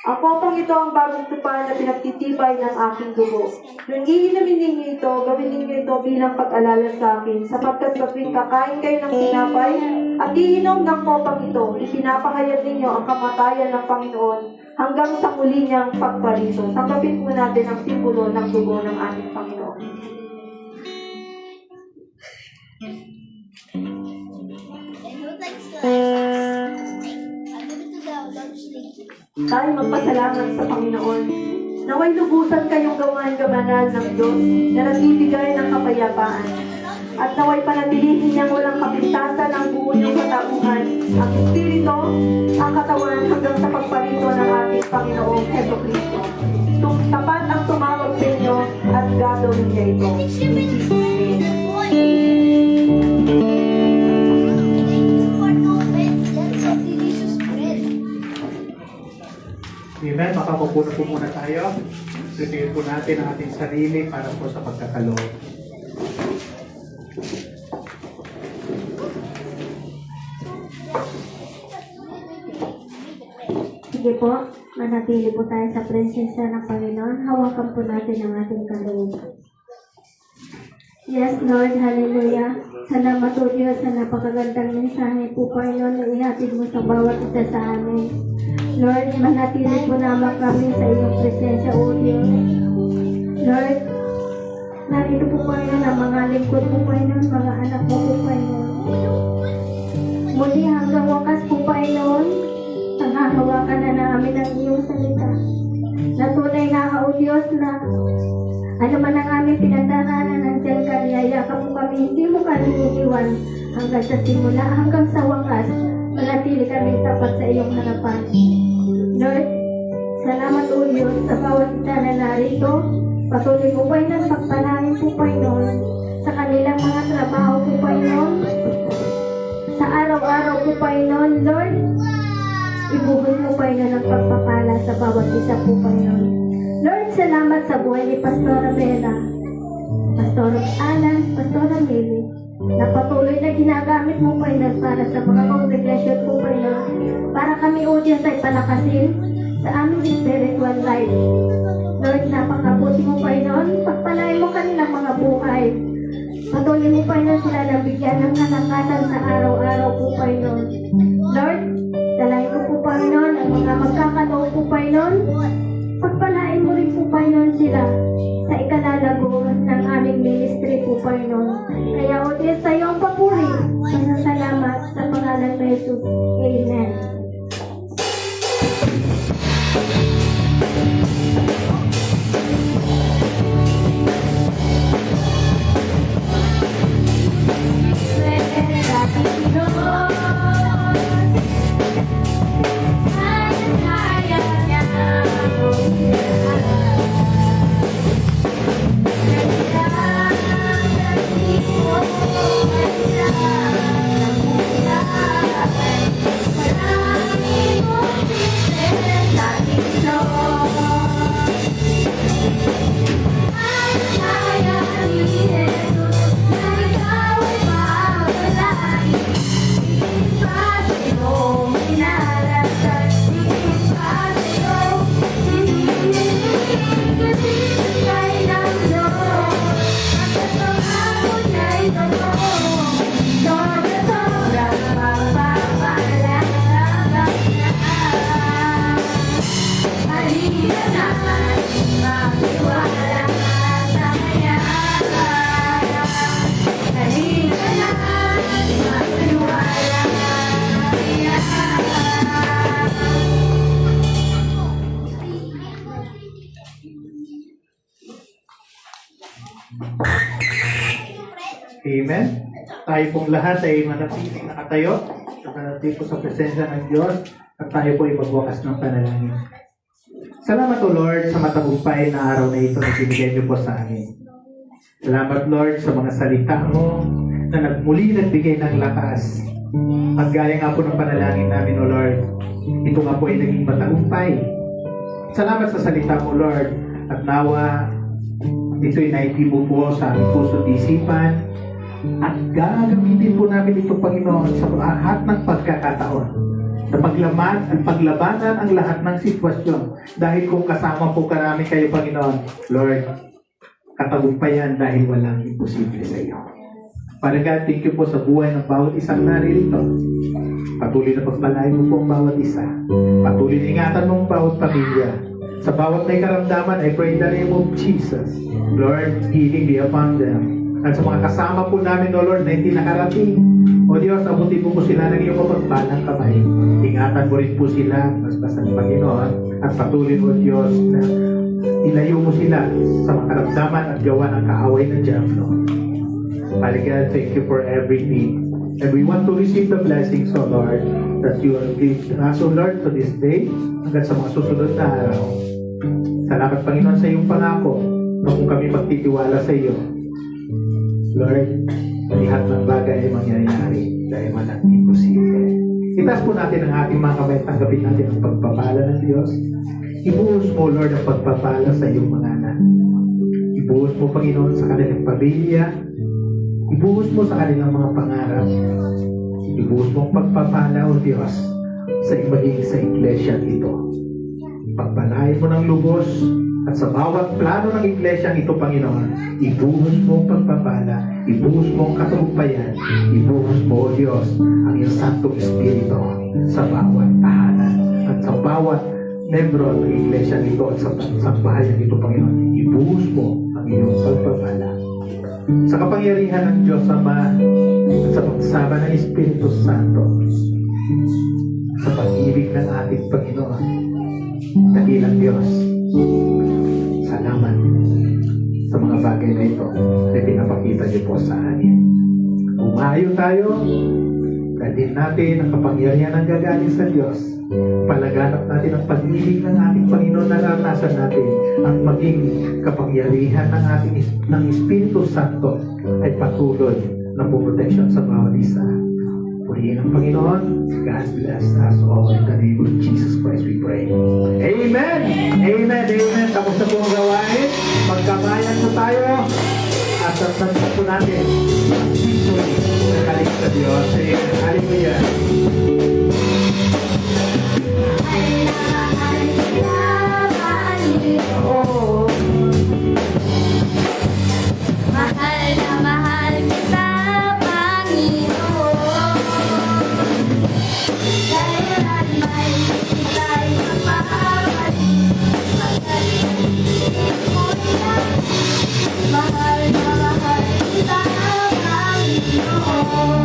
ang kopang ito ang bagong tupa na pinagtitibay ng aking dugo. Nung iinumin ninyo ito, gawin ninyo ito bilang pag-alala sa akin, sapagkat kapag kakain kayo ng tinapay at iinom ng kopang ito, ipinapahayag ninyo ang kamatayan ng Panginoon hanggang sa muli niyang pagparito. Tanggapin po natin ang simbolo ng dugo ng ating Panginoon. Tayo magpasalamat sa Panginoon Naway lubusan kayong gawan-gabanan ng Diyos na nagbibigay ng kapayapaan. At naway panatilihin niyang walang kapintasan ang buo niyong katauhan, ang Espiritu, ang katawan hanggang sa pagparito ng ating Panginoong Heso Kristo. Tapat ang tumawag sa inyo at gagawin niya ito. In Jesus' name. Amen. Makapupo na po muna tayo. Prepare po natin ang ating sarili para po sa pagkakaloob. Sige po, manatili po tayo sa presensya ng Panginoon. Hawakan po natin ang ating kaloob. Yes, Lord, hallelujah. Salamat po Diyos sa napakagandang mensahe po, Panginoon, na ihatid mo sa bawat isa sa amin. Lord, manatili po naman kami sa iyong presensya, O Diyos. Lord, narito po, Panginoon, ang mga lingkod po, Panginoon, mga anak mo po, Panginoon. Muli hanggang wakas po, Panginoon, paghahawakan na namin ang iyong salita. Natunay nga, O Diyos, na ano man ang aming pinagdaraanan, nandiyan ka, niyayakap mo kami, hindi mo kami iniwan hanggang sa simula, hanggang sa wakas, manatili kami tapat sa iyong harapan. Lord, salamat o Diyos sa bawat isa na narito. Patuloy mo pa ng pagpalain po, Panginoon, sa kanilang mga trabaho po, Panginoon. Sa araw-araw po, Panginoon, Lord, ibuhol mo, Panginoon, ang pagpapala sa bawat isa po, Panginoon. Lord, salamat sa buhay ni Pastora Bella, Pastor Alan, Pastora Mili, na patuloy na ginagamit mo, Panginoon, para sa mga congregation po, Panginoon, para kami, O Diyos, ay palakasin sa aming spiritual life. Lord, napakabuti mo, Panginoon, pagpalain mo kanilang mga buhay. Patuloy mo, Panginoon, sila na bigyan ng kalakasan sa araw-araw po, Panginoon. Lord, dalahin ko po, Panginoon, ang mga magkakaloob po, Panginoon. Pagpalain mo rin po, Panginoon, sila sa ikalalago ng aming ministry po, Panginoon. Kaya, O Diyos, sa iyong papuri, salamat sa pangalan ni Jesus. Amen. Amen. Tayo pong lahat ay manatiling nakatayo, manatili po sa presensya ng Diyos, at tayo po ay magwakas ng panalangin. Salamat o Lord sa matagumpay na araw na ito na binigay niyo po sa amin. Salamat Lord sa mga salita mo na nagmuli nagbigay ng lakas. At gaya nga po ng panalangin namin o Lord, ito nga po ay naging matagumpay. Salamat sa salita mo Lord, at nawa ito'y naitibok po sa aming puso at isipan. At gagamitin po namin ito, Panginoon, sa lahat ng pagkakataon na paglaban at paglabanan ang lahat ng sitwasyon. Dahil kung kasama po namin kayo, Panginoon, Lord, katagumpayan dahil walang imposible sa iyo. Father God, thank you po sa buhay ng bawat isang naririto. Patuloy na pagpalain mo po ang bawat isa. Patuloy na ingatan mo ang bawat pamilya. Sa bawat may karamdaman, I pray in the name of Jesus. Lord, healing be upon them. At sa mga kasama po namin, O Lord, na hindi nakarating, O Diyos, abuti po sila ng iyong mapagpalang kamay. Ingatan mo rin po sila, basbasan ng Panginoon, at patuloy mo, Diyos, na Ilayo mo sila sa mga karamdaman at gawa ng kaaway ng Diablo. Father God, thank you for everything. And we want to receive the blessings, O Lord, that you have given us, O Lord, to this day, hanggang sa mga susunod na araw. Salamat, Panginoon, sa iyong pangako na kung kami magtitiwala sa iyo, Lord, lahat ng bagay ay mangyayari dahil walang imposible. Itaas po natin ang ating mga kamay, tanggapin natin ang pagpapala ng Diyos. Ibuhos mo, Lord, ang pagpapala sa iyong mga anak. Ibuhos mo, Panginoon, sa kanilang pamilya. Ibuhos mo sa kanilang mga pangarap. Ibuhos mo ang pagpapala, O Diyos, sa maging sa iglesia ito. Pagpalain mo ng lubos at sa bawat plano ng iglesia ito, Panginoon, ibuhos mo ang pagpapala, ibuhos mo ang katagumpayan, ibuhos mo, O Diyos, ang iyong Santong Espiritu sa bawat tahanan at sa bawat membro ng iglesia nito at sa bahayan nito, Panginoon. Ibuhos mo ang iyong pagpapala. Sa kapangyarihan ng Diyos Ama at sa pagsama ng Espiritu Santo, sa pag-ibig ng ating Panginoon, dakilang Diyos, salamat sa mga bagay na ito na pinapakita niyo po sa amin. Umayo tayo, dalhin natin ang kapangyarihan ng gagaling sa Diyos. Palaganap natin ang pag-ibig ng ating Panginoon, naranasan natin ang maging kapangyarihan ng Espiritu Santo ay patuloy na puproteksyon sa bawat isa. Purihin ang Panginoon. God bless us all in the name of Jesus Christ we pray. Amen! Amen! Amen! Tapos na po ang gawain. Magkabayan po tayo at tatanda po natin ang victory na galing sa Diyos. Amen! Hallelujah! Mahal na mahal kita, Panginoon. Kailan may ika'y mapapalik, pagkaligid mo'y lang. Mahal na mahal kita, Panginoon.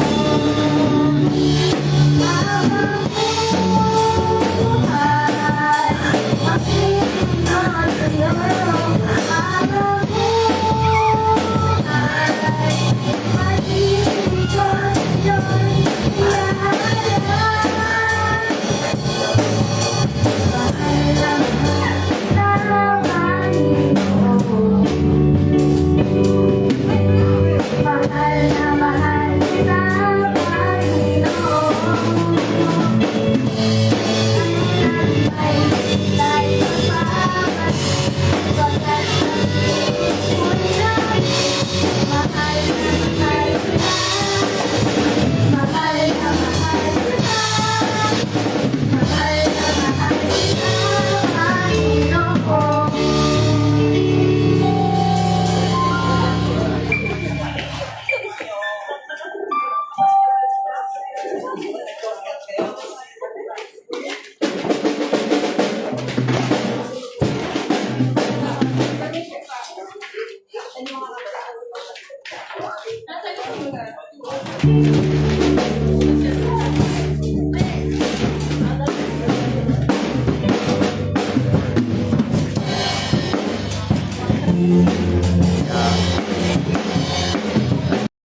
Habang buhay, makikinang sa'yo. Habang Thank you.